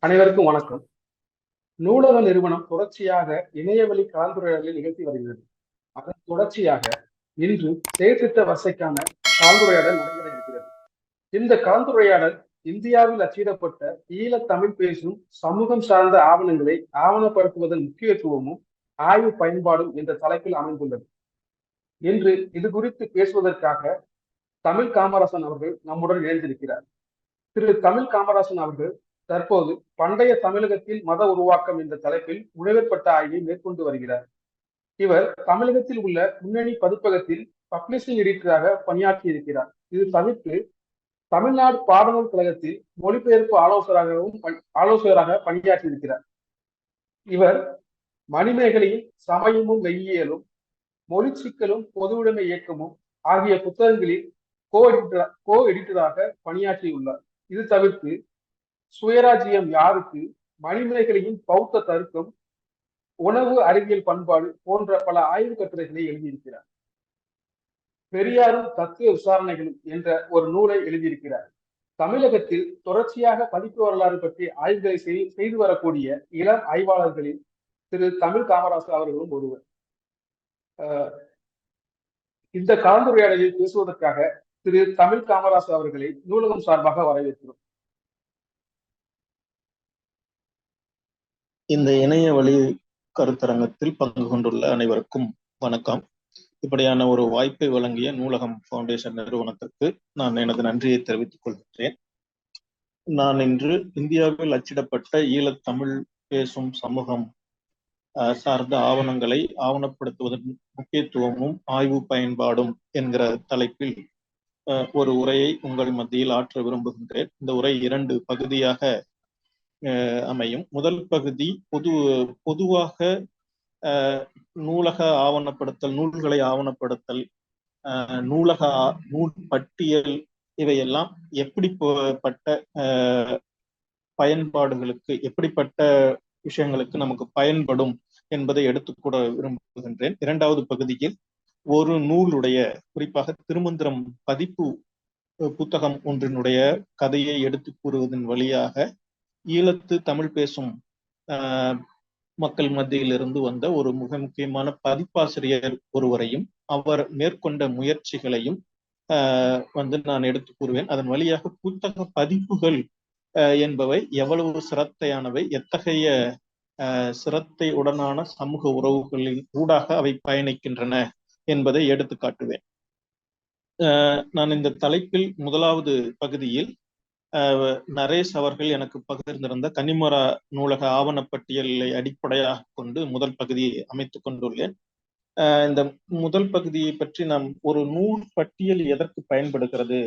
அனைவருக்கும் வணக்கம். நூலக நிறுவனம் தொடர்ச்சியாக இணையவழி கலந்துரையாடலை நிகழ்த்தி வருகிறது. அதன் தொடர்ச்சியாக இன்று செயற்திட்ட வரிசைக்கான கலந்துரையாடல் நடைபெற இருக்கிறது. இந்த கலந்துரையாடல் இந்தியாவில் அச்சிடப்பட்ட ஈழத் தமிழ் பேசும் சமூகம் சார்ந்த ஆவணங்களை ஆவணப்படுத்துவதன் முக்கியத்துவமும் ஆய்வு பயன்பாடும் என்ற தலைப்பில் அமைந்துள்ளது. இன்று இது குறித்து பேசுவதற்காக தமிழ் காமராசன் அவர்கள் நம்முடன் இணைந்திருக்கிறார். திரு தமிழ் காமராசன் அவர்கள் தற்போது பண்டைய தமிழகத்தில் மத உருவாக்கம் என்ற தலைப்பில் முனைவர் பட்ட ஆய்வை மேற்கொண்டு வருகிறார். இவர் தமிழகத்தில் உள்ள முன்னணி பதிப்பகத்தில் பப்ளிஷிங் எடிட்டராக பணியாற்றி இருக்கிறார். இது தவிர்த்து தமிழ்நாடு பாடநூல் கழகத்தில் மொழிபெயர்ப்பு ஆலோசகராக பணியாற்றி இருக்கிறார். இவர் மணிமேகலையில் சமயமும் மெய்யியலும், மொழி சிக்கலும் பொதுவுடைமை இயக்கமும் ஆகிய புத்தகங்களில் கோ எடிட்டராக பணியாற்றியுள்ளார். இது தவிர்த்து சுயராஜ்யம் யாருக்கு, மணிமேகலையின் பௌத்த தருக்கம், உணவு அறிவியல் பண்பாடு போன்ற பல ஆய்வு கட்டுரைகளை எழுதியிருக்கிறார். பெரியாரும் தத்துவ விசாரணைகளும் என்ற ஒரு நூலை எழுதியிருக்கிறார். தமிழகத்தில் தொடர்ச்சியாக பதிப்பு வரலாறு பற்றி ஆய்வுகளை செய்து வரக்கூடிய இளம் ஆய்வாளர்களில் திரு தமிழ் காமராசர் அவர்களும் ஒருவர். இந்த கலந்துரையாடலில் பேசுவதற்காக திரு தமிழ் காமராசர் அவர்களை நூலகம் சார்பாக வரவேற்கிறோம். இந்த இணைய வழி கருத்தரங்கத்தில் பங்கு கொண்டுள்ள அனைவருக்கும் வணக்கம். இப்படியான ஒரு வாய்ப்பை வழங்கிய நூலகம் ஃபவுண்டேஷன் நிறுவனத்திற்கு நான் எனது நன்றியை தெரிவித்துக் கொள்கின்றேன். நான் இன்று இந்தியாவில் அச்சிடப்பட்ட ஈழத் தமிழ் பேசும் சமூகம் சார்ந்த ஆவணங்களை ஆவணப்படுத்துவதன் முக்கியத்துவமும் ஆய்வு பயன்பாடும் என்கிற தலைப்பில் ஒரு உரையை உங்கள் மத்தியில் ஆற்ற விரும்புகின்றேன். இந்த உரை 2 பகுதியாக அமையும். முதல் பகுதி பொதுவாக நூலக ஆவணப்படுத்தல், நூல்களை ஆவணப்படுத்தல், நூல் பட்டியல் இவையெல்லாம் எப்படிப்பட்ட பயன்பாடுகளுக்கு, எப்படிப்பட்ட விஷயங்களுக்கு நமக்கு பயன்படும் என்பதை எடுத்துக்கூட விரும்புகின்றேன். 2வது பகுதியில் ஒரு நூலுடைய, குறிப்பாக திருமந்திரம் பதிப்பு புத்தகம் ஒன்றினுடைய கதையை எடுத்து கூறுவதன் வழியாக ஈழத்து தமிழ் பேசும் மக்கள் மத்தியிலிருந்து வந்த ஒரு மிக முக்கியமான பதிப்பாசிரியர் ஒருவரையும் அவர் மேற்கொண்ட முயற்சிகளையும் நான் எடுத்து கூறுவேன். அதன் வழியாக புத்தக பதிப்புகள் என்பவை எவ்வளவு சிரத்தையானவை, எத்தகைய சிரத்தை உடனான சமூக உறவுகளின் ஊடாக அவை பயணிக்கின்றன என்பதை எடுத்து காட்டுவேன். நான் இந்த தலைப்பில் முதலாவது பகுதியில் நரேஷ் அவர்கள் எனக்கு பகிர்ந்திருந்த கன்னிமரா நூலக ஆவணப்பட்டியலை அடிப்படையாக கொண்டு முதல் பகுதியை அமைத்துக் கொண்டுள்ளேன். இந்த முதல் பகுதியை பற்றி நாம் ஒரு நூல் பட்டியல் எதற்கு பயன்படுகிறது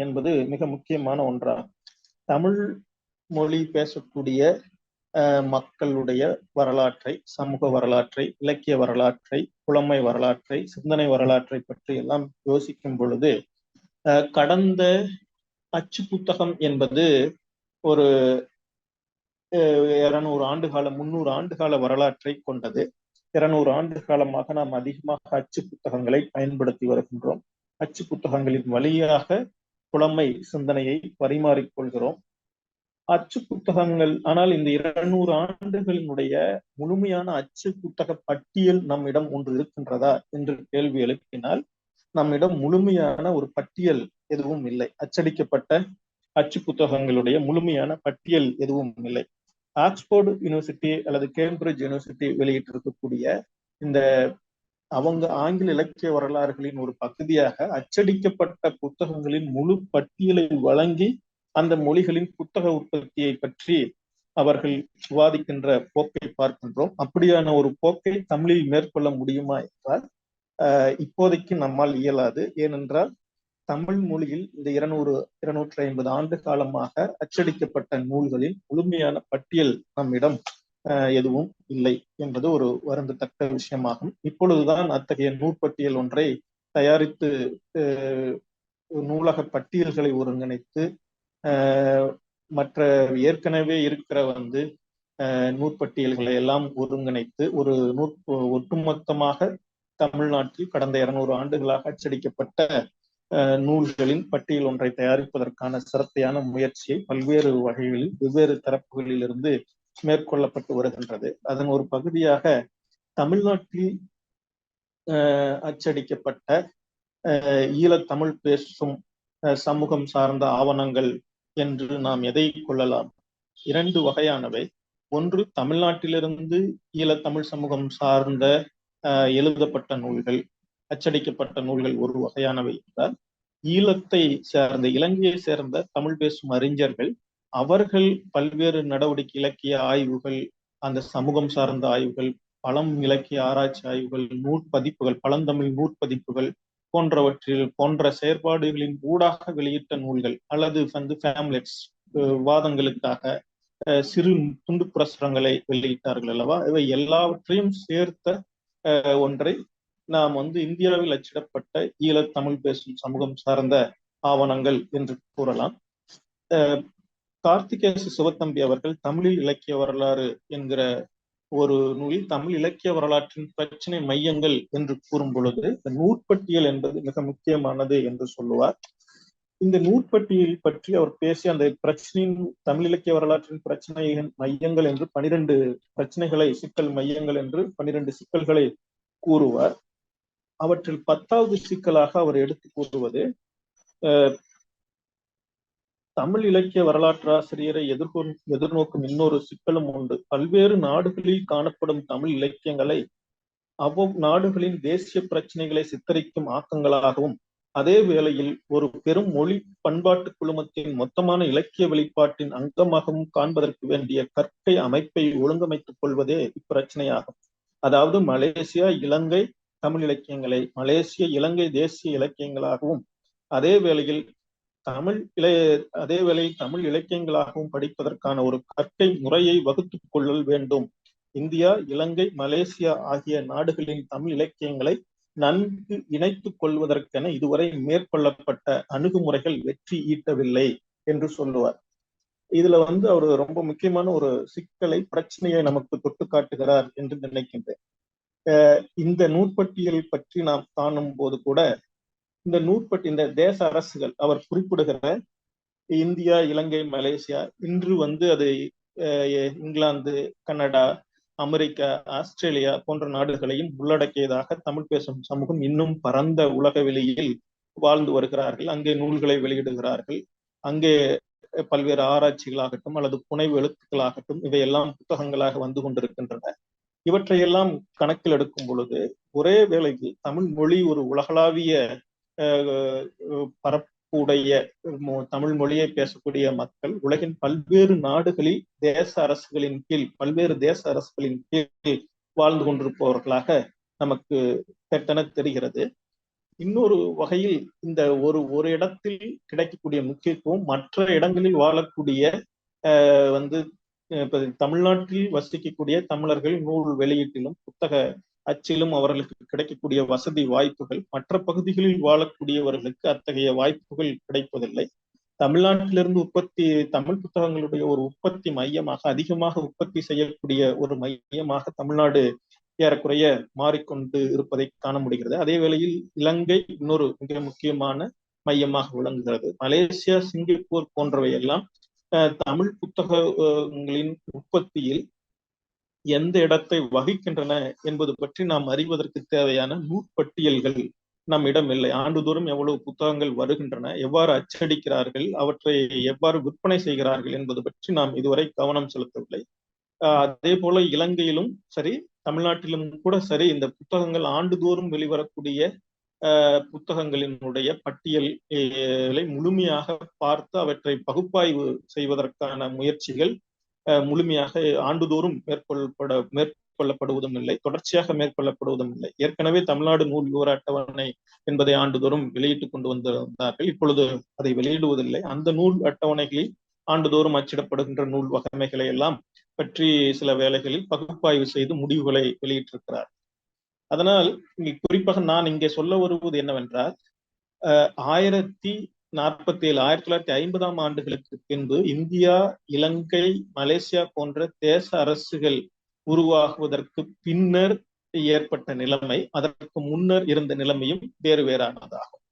என்பது மிக முக்கியமான ஒன்றாகும். தமிழ் மொழி பேசக்கூடிய மக்களுடைய வரலாற்றை, சமூக வரலாற்றை, இலக்கிய வரலாற்றை, புலமை வரலாற்றை, சிந்தனை வரலாற்றை பற்றி எல்லாம் யோசிக்கும் பொழுது கடந்த அச்சு புத்தகம் என்பது ஒரு 200 ஆண்டுகால 300 ஆண்டுகால வரலாற்றை கொண்டது. 200 ஆண்டு காலமாக நாம் அதிகமாக அச்சு புத்தகங்களை பயன்படுத்தி வருகின்றோம். அச்சு புத்தகங்களின் வழியாக புலமை சிந்தனையை பரிமாறிக்கொள்கிறோம். அச்சு புத்தகங்கள், ஆனால் இந்த 200 ஆண்டுகளினுடைய முழுமையான அச்சு புத்தக பட்டியல் நம்மிடம் ஒன்று இருக்கின்றதா என்று கேள்வி எழுப்பினால் நம்மிடம் முழுமையான ஒரு பட்டியல் எதுவும் இல்லை. அச்சடிக்கப்பட்ட அச்சு புத்தகங்களுடைய முழுமையான பட்டியல் எதுவும் இல்லை. ஆக்ஸ்போர்டு யூனிவர்சிட்டி அல்லது கேம்பிரிட்ஜ் யூனிவர்சிட்டி வெளியிட்டிருக்கக்கூடிய இந்த அவங்க ஆங்கில இலக்கிய வரலாறுகளின் ஒரு பகுதியாக அச்சடிக்கப்பட்ட புத்தகங்களின் முழு பட்டியலை வழங்கி அந்த மொழிகளின் புத்தக உற்பத்தியை பற்றி அவர்கள் விவாதிக்கின்ற போக்கை பார்க்கின்றோம். அப்படியான ஒரு போக்கை தமிழில் மேற்கொள்ள முடியுமா என்றால் இப்போதைக்கு நம்மால் இயலாது. ஏனென்றால் தமிழ் மொழியில் இந்த 250 ஆண்டு காலமாக அச்சடிக்கப்பட்ட நூல்களின் முழுமையான பட்டியல் நம்மிடம் எதுவும் இல்லை என்பது ஒரு வருந்தத்தக்க விஷயமாகும். இப்பொழுதுதான் அத்தகைய நூற்பட்டியல் ஒன்றை தயாரித்து நூலக பட்டியல்களை ஒருங்கிணைத்து மற்ற ஏற்கனவே இருக்கிற நூற்பட்டியல்களை எல்லாம் ஒருங்கிணைத்து ஒரு ஒட்டுமொத்தமாக தமிழ்நாட்டில் கடந்த 200 ஆண்டுகளாக அச்சடிக்கப்பட்ட நூல்களின் பட்டியல் ஒன்றை தயாரிப்பதற்கான சிரத்தையான முயற்சியை பல்வேறு வகைகளில் வெவ்வேறு தரப்புகளில் இருந்து மேற்கொள்ளப்பட்டு வருகின்றது. அதன் ஒரு பகுதியாக தமிழ்நாட்டில் அச்சடிக்கப்பட்ட ஈழத்தமிழ் பேசும் சமூகம் சார்ந்த ஆவணங்கள் என்று நாம் எதை கொள்ளலாம்? இரண்டு வகையானவை. ஒன்று, தமிழ்நாட்டிலிருந்து ஈழத்தமிழ் சமூகம் சார்ந்த எழுதப்பட்ட நூல்கள், அச்சடிக்கப்பட்ட நூல்கள் ஒரு வகையானவை என்றால், ஈழத்தை சேர்ந்த, இலங்கையை சேர்ந்த தமிழ் பேசும் அறிஞர்கள் அவர்கள் பல்வேறு நடவடிக்கை, இலக்கிய ஆய்வுகள், அந்த சமூகம் சார்ந்த ஆய்வுகள், பழம் இலக்கிய ஆராய்ச்சி ஆய்வுகள், நூற்பதிப்புகள், பழந்தமிழ் நூற்பதிப்புகள் போன்ற செயற்பாடுகளின் ஊடாக வெளியிட்ட நூல்கள், அல்லது ஃபேம்லெட்ஸ், வாதங்களுக்காக சிறு துண்டு பிரசுரங்களை வெளியிட்டார்கள் அல்லவா? இவை எல்லாவற்றையும் சேர்த்த ஒன்றை நாம் இந்தியாவில் அச்சிடப்பட்ட ஈழத்தமிழ் பேசும் சமூகம் சார்ந்த ஆவணங்கள் என்று கூறலாம். கார்த்திகேசு சிவத்தம்பி அவர்கள் தமிழில் இலக்கிய வரலாறு என்கிற ஒரு நூலில் தமிழ் இலக்கிய வரலாற்றின் பிரச்சனை மையங்கள் என்று கூறும் பொழுது இந்த நூற்பட்டியல் என்பது மிக முக்கியமானது என்று சொல்லுவார். இந்த நூற்பட்டியல் பற்றி அவர் பேசிய அந்த பிரச்சனையின், தமிழ் இலக்கிய வரலாற்றின் பிரச்சனை மையங்கள் என்று 12 பிரச்சனைகளை, சிக்கல் மையங்கள் என்று 12 சிக்கல்களை கூறுவார். அவற்றில் 10வது சிக்கலாக அவர் எடுத்து கூறுவது, தமிழ் இலக்கிய வரலாற்று ஆசிரியரை எதிர்நோக்கும் இன்னொரு சிக்கலும் உண்டு. பல்வேறு நாடுகளில் காணப்படும் தமிழ் இலக்கியங்களை நாடுகளின் தேசிய பிரச்சனைகளை சித்தரிக்கும் ஆக்கங்களாகவும், அதே வேளையில் ஒரு பெரும் மொழி பண்பாட்டு குழுமத்தின் மொத்தமான இலக்கிய வெளிப்பாட்டின் அங்கமாகவும் காண்பதற்கு வேண்டிய கற்கை அமைப்பை ஒழுங்கமைத்துக் கொள்வதே இப்பிரச்சனையாகும். அதாவது மலேசியா இலங்கை தமிழ் இலக்கியங்களை மலேசிய இலங்கை தேசிய இலக்கியங்களாகவும், அதே வேளையில் தமிழ் இலக்கியங்களாகவும் படிப்பதற்கான ஒரு கற்கை முறையை வகுத்துக் கொள்ளல் வேண்டும். இந்தியா, இலங்கை, மலேசியா ஆகிய நாடுகளின் தமிழ் இலக்கியங்களை நன்கு இணைத்துக் கொள்வதற்கென இதுவரை மேற்கொள்ளப்பட்ட அணுகுமுறைகள் வெற்றி ஈட்டவில்லை என்று சொல்லுவார். இதுல அவர் ரொம்ப முக்கியமான ஒரு சிக்கலை, பிரச்சனையை நமக்கு தொட்டு காட்டுகிறார் என்று நினைக்கின்றேன். இந்த நூற்பட்டியல் பற்றி நாம் காணும் போது கூட இந்த தேச அரசுகள், அவர் குறிப்பிடுகிற இந்தியா, இலங்கை, மலேசியா, இன்று அது இங்கிலாந்து, கனடா, அமெரிக்கா, ஆஸ்திரேலியா போன்ற நாடுகளையும் உள்ளடக்கியதாக தமிழ் பேசும் சமூகம் இன்னும் பரந்த உலக வெளியில் வாழ்ந்து வருகிறார்கள். அங்கே நூல்களை வெளியிடுகிறார்கள். அங்கே பல்வேறு ஆராய்ச்சிகளாகட்டும் அல்லது புனைவு எழுத்துக்களாகட்டும் இவையெல்லாம் புத்தகங்களாக வந்து கொண்டிருக்கின்றன. இவற்றையெல்லாம் கணக்கில் எடுக்கும் பொழுது ஒரே வேளையில் தமிழ் மொழி ஒரு உலகளாவிய பரப்புடைய தமிழ் மொழியை பேசக்கூடிய மக்கள் உலகின் பல்வேறு நாடுகளில் பல்வேறு தேச அரசுகளின் கீழ் வாழ்ந்து கொண்டிருப்பவர்களாக நமக்கு தெரிகிறது. இன்னொரு வகையில் இந்த ஒரு இடத்தில் கிடைக்கக்கூடிய முக்கியத்துவம் மற்ற இடங்களில் வாழக்கூடிய தமிழ்நாட்டில் வசிக்கக்கூடிய தமிழர்கள் நூல் வெளியீட்டிலும் புத்தக அச்சிலும் அவர்களுக்கு கிடைக்கக்கூடிய வசதி வாய்ப்புகள் மற்ற பகுதிகளில் வாழக்கூடியவர்களுக்கு அத்தகைய வாய்ப்புகள் கிடைப்பதில்லை. தமிழ்நாட்டிலிருந்து தமிழ் புத்தகங்களுடைய ஒரு உற்பத்தி மையமாக, அதிகமாக உற்பத்தி செய்யக்கூடிய ஒரு மையமாக தமிழ்நாடு ஏறக்குறைய மாறிக்கொண்டு இருப்பதை காண முடிகிறது. அதே வேளையில் இலங்கை இன்னொரு மிக முக்கியமான மையமாக விளங்குகிறது. மலேசியா, சிங்கப்பூர் போன்றவை எல்லாம் தமிழ் புத்தகங்களின் உற்பத்தியில் எந்த இடத்தை வகிக்கின்றன என்பது பற்றி நாம் அறிவதற்கு தேவையான நூற்பட்டியல்கள் நம்மிடம் இல்லை. ஆண்டுதோறும் எவ்வளவு புத்தகங்கள் வருகின்றன, எவ்வாறு அச்சடிக்கிறார்கள், அவற்றை எவ்வாறு விற்பனை செய்கிறார்கள் என்பது பற்றி நாம் இதுவரை கவனம் செலுத்தவில்லை. அதே போல இலங்கையிலும் சரி, தமிழ்நாட்டிலும் கூட சரி, இந்த புத்தகங்கள் ஆண்டுதோறும் வெளிவரக்கூடிய புத்தகங்களினுடைய பட்டியலை முழுமையாக பார்த்து அவற்றை பகுப்பாய்வு செய்வதற்கான முயற்சிகள் முழுமையாக ஆண்டுதோறும் மேற்கொள்ளப்படுவதும் இல்லை, தொடர்ச்சியாக மேற்கொள்ளப்படுவதும் இல்லை. ஏற்கனவே தமிழ்நாடு நூல் விவர அட்டவணை என்பதை ஆண்டுதோறும் வெளியிட்டுக் கொண்டு வந்திருந்தார்கள். இப்பொழுது அதை வெளியிடுவதில்லை. அந்த நூல் அட்டவணைகளில் ஆண்டுதோறும் அச்சிடப்படுகின்ற நூல் வகைமைகளை எல்லாம் பற்றி சில வேளைகளில் பகுப்பாய்வு செய்து முடிவுகளை வெளியிட்டிருக்கிறார். அதனால் குறிப்பாக நான் இங்கே சொல்ல வருவது என்னவென்றால், 1950 ஆண்டுகளுக்கு பின்பு இந்தியா, இலங்கை, மலேசியா போன்ற தேச அரசுகள் உருவாகுவதற்கு பின்னர் ஏற்பட்ட நிலைமை, அதற்கு முன்னர் இருந்த நிலைமையும் வேறு வேறானதாகும்.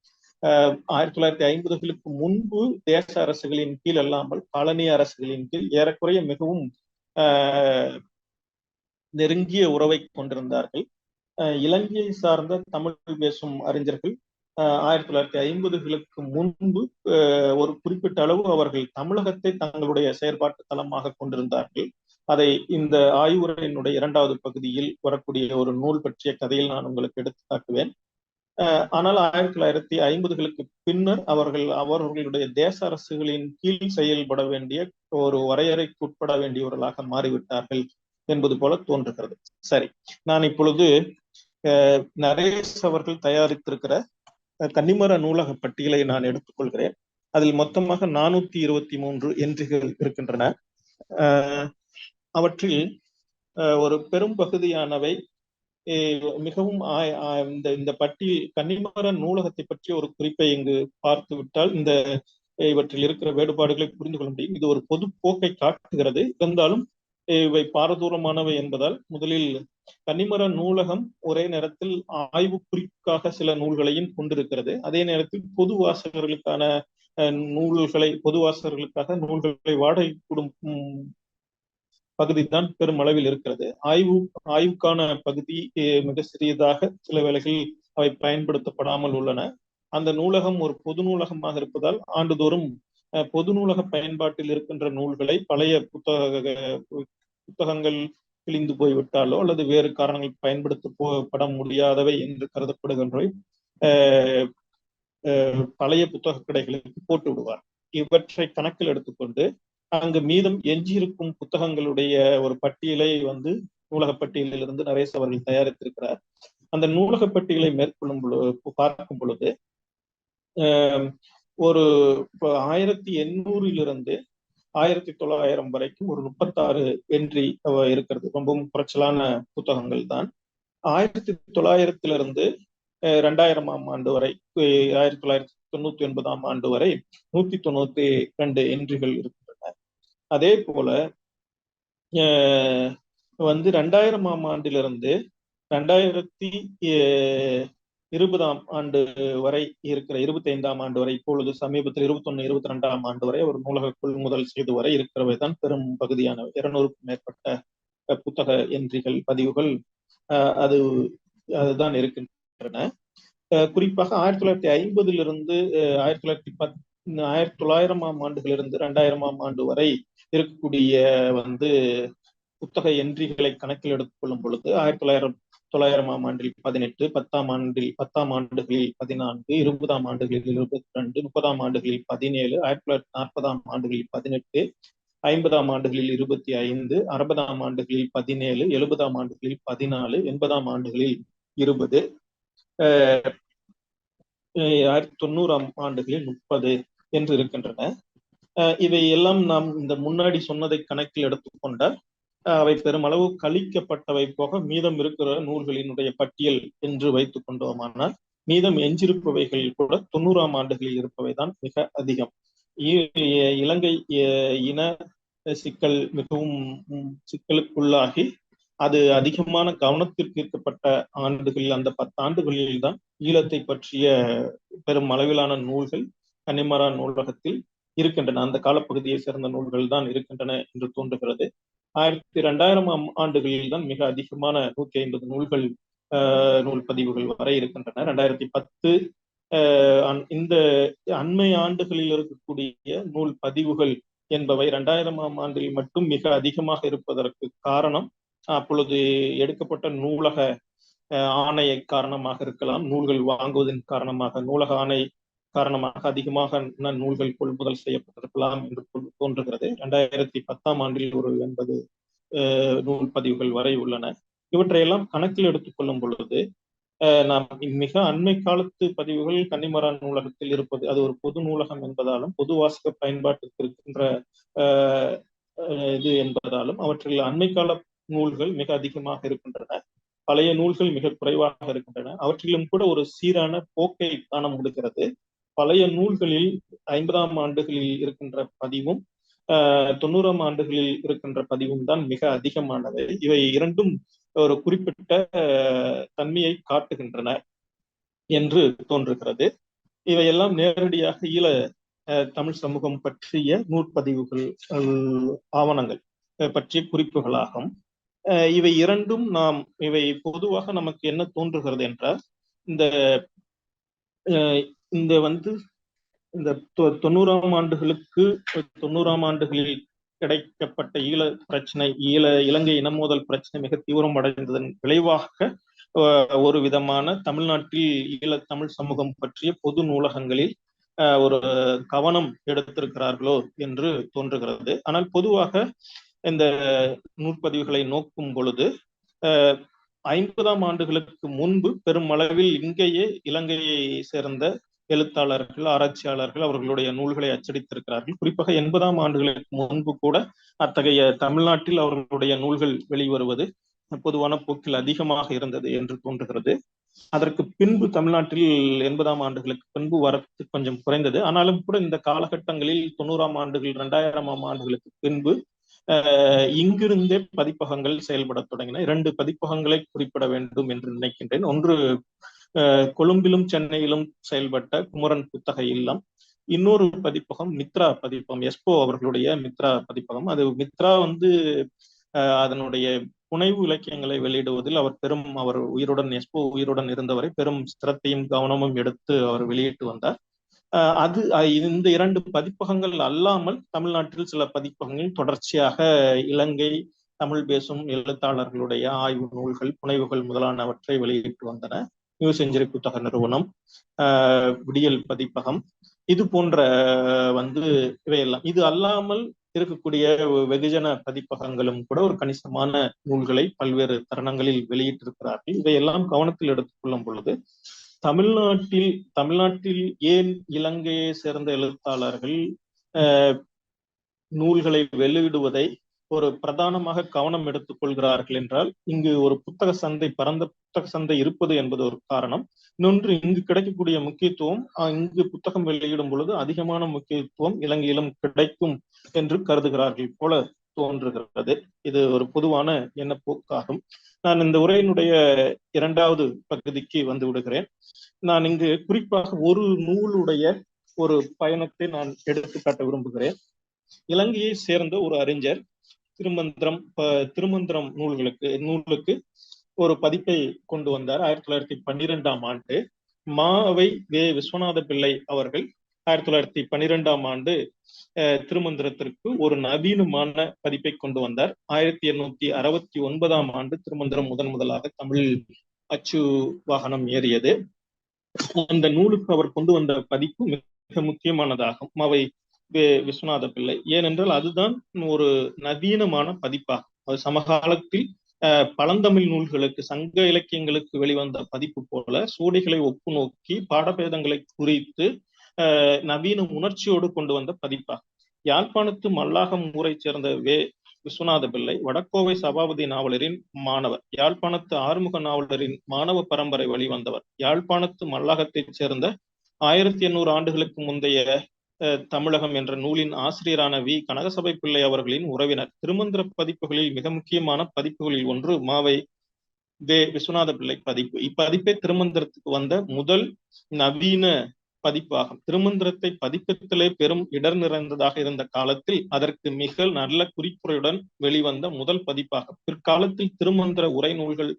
1950களுக்கு முன்பு தேச அரசுகளின் கீழ் அல்லாமல் காலனி அரசுகளின் கீழ் ஏறக்குறைய மிகவும் நெருங்கிய உறவை கொண்டிருந்தார்கள். இலங்கையை சார்ந்த தமிழ் பேசும் அறிஞர்கள் 1950களுக்கு முன்பு ஒரு குறிப்பிட்ட அளவு அவர்கள் தமிழகத்தை தங்களுடைய செயற்பாட்டு தளமாக கொண்டிருந்தார்கள். அதை இந்த ஆய்வுரையினுடைய 2வது பகுதியில் வரக்கூடிய ஒரு நூல் பற்றிய கதையில் நான் உங்களுக்கு எடுத்து காட்டுவேன். ஆனால் 1950களுக்கு பின்னர் அவர்களுடைய தேச அரசுகளின் கீழ் செயல்பட வேண்டிய ஒரு வரையறைக்கு உட்பட வேண்டியவர்களாக மாறிவிட்டார்கள் என்பது போல தோன்றுகிறது. சரி, நான் இப்பொழுது நரேஷ் அவர்கள் தயாரித்திருக்கிற கன்னிமர நூலக பட்டியலை நான் எடுத்துக்கொள்கிறேன். அதில் மொத்தமாக 423 என்ட்ரிகள் இருக்கின்றன. அவற்றில் ஒரு பெரும் பகுதியானவை மிகவும் இந்த பட்டியல் கன்னிமர நூலகத்தை பற்றிய ஒரு குறிப்பை இங்கு பார்த்து விட்டால் இவற்றில் இருக்கிற வேறுபாடுகளை புரிந்து கொள்ள முடியும். இது ஒரு பொது போக்கை காட்டுகிறது. இருந்தாலும் இவை பாரதூரமானவை என்பதால் முதலில் கன்னிமர நூலகம் ஒரே நேரத்தில் ஆய்வு குறிப்புக்காக சில நூல்களையும் கொண்டிருக்கிறது. அதே நேரத்தில் பொது வாசகர்களுக்கான பொது வாசகர்களுக்காக நூல்களை வாடகை கொடுக்கும் பகுதி தான் பெருமளவில் இருக்கிறது. ஆய்வுக்கான பகுதி மிக சிறியதாக சில வேளைகளில் அவை பயன்படுத்தப்படாமல் உள்ளன. அந்த நூலகம் ஒரு பொது நூலகமாக இருப்பதால் ஆண்டுதோறும் பொது நூலக பயன்பாட்டில் இருக்கின்ற நூல்களை பழைய புத்தகங்கள் கிழிந்து போய்விட்டாலோ அல்லது வேறு காரணங்கள் பயன்படுத்தப்பட முடியாதவை என்று கருதப்படுகின்றவை பழைய புத்தக கடைகளுக்கு போட்டு விடுவார். இவற்றை கணக்கில் எடுத்துக்கொண்டு அங்கு மீதம் எஞ்சியிருக்கும் புத்தகங்களுடைய ஒரு பட்டியலை நூலக பட்டியலிலிருந்து நரேஷ் அவர்கள் தயாரித்திருக்கிறார். அந்த நூலக பட்டியலை பார்க்கும் பொழுது ஒரு 1800 1900 வரைக்கும் ஒரு 36 என்ட்ரி இருக்கிறது. ரொம்பவும் குறைச்சலான புத்தகங்கள் தான். 1900 2000 ஆண்டு வரை 1999 வரை 192 என்ட்ரிகள் இருக்கின்றன. அதே போல 2000 ஆண்டிலிருந்து 2020 வரை இருக்கிற 25 ஆண்டு வரை, இப்பொழுது சமீபத்தில் 21, 22 ஆண்டு வரை ஒரு நூலக கொள்முதல் செய்து வரை இருக்கிறவை தான் பெரும் பகுதியானவை. 200க்கும் மேற்பட்ட புத்தக என்ட்ரிகள் பதிவுகள் அதுதான் இருக்கின்றன. குறிப்பாக 1950 1900 ஆண்டுகளிலிருந்து 2000 ஆண்டு வரை இருக்கக்கூடிய புத்தக என்ட்ரிகளை கணக்கில் எடுத்துக்கொள்ளும் பொழுது 1900 ஆண்டில் 18, 10 ஆண்டுகளில் 14, 20 ஆண்டுகளில் 22, 30 ஆண்டுகளில் 17, 1940 ஆண்டுகளில் 18, 50 ஆண்டுகளில் 25, 60 ஆண்டுகளில் 17, 70 ஆண்டுகளில் 14, 80 ஆண்டுகளில் 20, 1990 ஆண்டுகளில் 30 என்று இருக்கின்றன. இவை எல்லாம் நாம் இந்த முன்னாடி சொன்னதை கணக்கில் எடுத்துக்கொண்டால் அவை பெருமளவு கழிக்கப்பட்டவை போக மீதம் இருக்கிற நூல்களினுடைய பட்டியல் என்று வைத்துக் கொண்டோமானால் மீதம் எஞ்சிருப்பவைகள் கூட 90 ஆண்டுகளில் இருப்பவைதான் மிக அதிகம். இலங்கை இன சிக்கல் மிகவும் சிக்கலுக்குள்ளாகி அது அதிகமான கவனத்திற்கு ஈர்க்கப்பட்ட ஆண்டுகளில் அந்த 10 ஆண்டுகளில் தான் ஈழத்தை பற்றிய பெரும் அளவிலான நூல்கள் கன்னிமர நூலகத்தில் இருக்கின்றன. அந்த காலப்பகுதியை சேர்ந்த நூல்கள் தான் இருக்கின்றன என்று தோன்றுகிறது. 2000 ஆண்டுகளில் தான் மிக அதிகமான 150 நூல் பதிவுகள் வரை இருக்கின்றன. 2010 இந்த அண்மை ஆண்டுகளில் இருக்கக்கூடிய நூல் பதிவுகள் என்பவை 2000 ஆண்டில் மட்டும் மிக அதிகமாக இருப்பதற்கு காரணம் அப்பொழுது எடுக்கப்பட்ட நூலக ஆணை காரணமாக இருக்கலாம், நூல்கள் வாங்குவதன் காரணமாக, நூலக ஆணை காரணமாக அதிகமாக நூல்கள் கொள்முதல் செய்யப்பட்டிருக்கலாம் என்று தோன்றுகிறது. 2010 ஆண்டில் ஒரு 80 நூல் பதிவுகள் வரை உள்ளன. இவற்றையெல்லாம் கணக்கில் எடுத்துக்கொள்ளும் பொழுது நாம் மிக அண்மை காலத்து பதிவுகள் கன்னிமர நூலகத்தில் இருப்பது, அது ஒரு பொது நூலகம் என்பதாலும் பொது வாசக பயன்பாட்டுக்கு இருக்கின்ற இது என்பதாலும் அவற்றில் அண்மை கால நூல்கள் மிக அதிகமாக இருக்கின்றன. பழைய நூல்கள் மிக குறைவாக இருக்கின்றன. அவற்றிலும் கூட ஒரு சீரான போக்கை காண முடிகிறது. பழைய நூல்களில் 50 ஆண்டுகளில் இருக்கின்ற பதிவும் 90 ஆண்டுகளில் இருக்கின்ற பதிவும் தான் மிக அதிகமானவை. இவை இரண்டும் ஒரு குறிப்பிட்ட தன்மையை காட்டுகின்றன என்று தோன்றுகிறது. இவையெல்லாம் நேரடியாக ஈழ தமிழ் சமூகம் பற்றிய நூற்பதிவுகள், ஆவணங்கள் பற்றிய குறிப்புகளாகும். இவை இரண்டும் இவை பொதுவாக நமக்கு என்ன தோன்றுகிறது என்றால், இந்த இந்த வந்து இந்த 90ஆம் ஆண்டுகளுக்கு 90ஆம் ஆண்டுகளில் கிடைக்கப்பட்ட ஈழ பிரச்சனை, இலங்கை இனமோதல் பிரச்சனை மிக தீவிரம் அடைந்ததன் விளைவாக ஒரு விதமான தமிழ்நாட்டில் ஈழ தமிழ் சமூகம் பற்றிய பொது நூலகங்களில் ஒரு கவனம் எடுத்திருக்கிறார்களோ என்று தோன்றுகிறது. ஆனால் பொதுவாக இந்த நூற்பதிவுகளை நோக்கும் பொழுது 50ஆம் ஆண்டுகளுக்கு முன்பு பெருமளவில் இங்கேயே இலங்கையை சேர்ந்த எழுத்தாளர்கள், ஆராய்ச்சியாளர்கள் அவர்களுடைய நூல்களை அச்சடித்திருக்கிறார்கள். குறிப்பாக 80ஆம் ஆண்டுகளுக்கு முன்பு கூட அத்தகைய தமிழ்நாட்டில் அவர்களுடைய நூல்கள் வெளிவருவது பொதுவான போக்கில் அதிகமாக இருந்தது என்று தோன்றுகிறது. அதற்கு பின்பு தமிழ்நாட்டில் 80ஆம் ஆண்டுகளுக்கு பின்பு வரத்து கொஞ்சம் குறைந்தது. ஆனாலும் கூட இந்த காலகட்டங்களில் 90ஆம் ஆண்டுகள், 2000ஆம் ஆண்டுகளுக்கு பின்பு இங்கிருந்தே பதிப்பகங்கள் செயல்பட தொடங்கின. 2 பதிப்பகங்களை குறிப்பிட வேண்டும் என்று நினைக்கின்றேன். ஒன்று கொழும்பிலும் சென்னையிலும் செயல்பட்ட குமரன் புத்தக இல்லம். இன்னொரு பதிப்பகம் மித்ரா பதிப்பகம், எஸ்போ அவர்களுடைய மித்ரா பதிப்பகம். அது மித்ரா அதனுடைய புனைவு இலக்கியங்களை வெளியிடுவதில் அவர் உயிருடன், எஸ்போ உயிருடன் இருந்தவரை பெரும் சிரத்தையும் கவனமும் எடுத்து அவர் வெளியிட்டு வந்தார். இந்த 2 பதிப்பகங்கள் அல்லாமல் தமிழ்நாட்டில் சில பதிப்பகங்கள் தொடர்ச்சியாக இலங்கை தமிழ் பேசும் எழுத்தாளர்களுடைய ஆய்வு நூல்கள், புனைவுகள் முதலானவற்றை வெளியிட்டு வந்தன. நியூ செஞ்சுரி புத்தக நிறுவனம், விடியல் பதிப்பகம், இது போன்ற இவையெல்லாம். இது அல்லாமல் இருக்கக்கூடிய வெகுஜன பதிப்பகங்களும் கூட ஒரு கணிசமான நூல்களை பல்வேறு தருணங்களில் வெளியிட்டிருக்கிறார்கள். இதையெல்லாம் கவனத்தில் எடுத்துக்கொள்ளும் பொழுது தமிழ்நாட்டில் ஏன் இலங்கையை சேர்ந்த எழுத்தாளர்கள் நூல்களை வெளியிடுவதை ஒரு பிரதானமாக கவனம் எடுத்துக் கொள்கிறார்கள் என்றால், இங்கு ஒரு புத்தக சந்தை, பரந்த புத்தக சந்தை இருப்பது என்பது ஒரு காரணம். இன்னொன்று, இங்கு கிடைக்கக்கூடிய முக்கியத்துவம், இங்கு புத்தகம் வெளியிடும் பொழுது அதிகமான முக்கியத்துவம் இலங்கையிலும் கிடைக்கும் என்று கருதுகிறார்கள் போல தோன்றுகிறது. இது ஒரு பொதுவான எண்ணப்போக்காகும். நான் இந்த உரையினுடைய 2வது பகுதிக்கு வந்து விடுகிறேன். நான் இங்கு குறிப்பாக ஒரு நூலுடைய ஒரு பயணத்தை நான் எடுத்துக்காட்ட விரும்புகிறேன். இலங்கையை சேர்ந்த ஒரு அறிஞர் திருமந்திரம் நூலுக்கு ஒரு பதிப்பை கொண்டு வந்தார். 1912ஆம் ஆண்டு மாவை வே. விஸ்வநாத பிள்ளை அவர்கள் 1912ஆம் ஆண்டு திருமந்திரத்திற்கு ஒரு நவீனமான பதிப்பை கொண்டு வந்தார். 1869ஆம் ஆண்டு திருமந்திரம் முதலாக தமிழ் அச்சு வாகனம் ஏறியது. அந்த நூலுக்கு அவர் கொண்டு வந்த பதிப்பு மிக முக்கியமானதாகும், மாவை விஸ்வநாத பிள்ளை. ஏனென்றால் அதுதான் ஒரு நவீனமான பதிப்பாகும். அது சமகாலத்தில் பழந்தமிழ் நூல்களுக்கு, சங்க இலக்கியங்களுக்கு வெளிவந்த பதிப்பு போல சூடிகளை ஒப்பு நோக்கி பாடபேதங்களை குறித்து நவீன உணர்ச்சியோடு கொண்டு வந்த பதிப்பாகும். யாழ்ப்பாணத்து மல்லாகம் ஊரை சேர்ந்த வே. விஸ்வநாத பிள்ளை வடக்கோவை சபாபதி நாவலரின் மாணவர். யாழ்ப்பாணத்து ஆறுமுக நாவலரின் மாணவ பரம்பரை வழிவந்தவர். யாழ்ப்பாணத்து மல்லாகத்தைச் சேர்ந்த 1800 ஆண்டுகளுக்கு முந்தைய தமிழகம் என்ற நூலின் ஆசிரியரான வி. கனகசபை பிள்ளை அவர்களின் உறவினர். திருமந்திர பதிப்புகளில் மிக முக்கியமான பதிப்புகளில் ஒன்று மாவை வே. விஸ்வநாத பிள்ளை பதிப்பு. இப்பதிப்பே திருமந்திரத்துக்கு வந்த முதல் நவீன பதிப்பாகும். திருமந்திரத்தை பதிப்பத்திலே பெரும் இடர் நிறைந்ததாக இருந்த காலத்தில் அதற்கு மிக நல்ல குறிப்புரையுடன் வெளிவந்த முதல் பதிப்பாகும். பிற்காலத்தில் திருமந்திர உரை நூல்கள்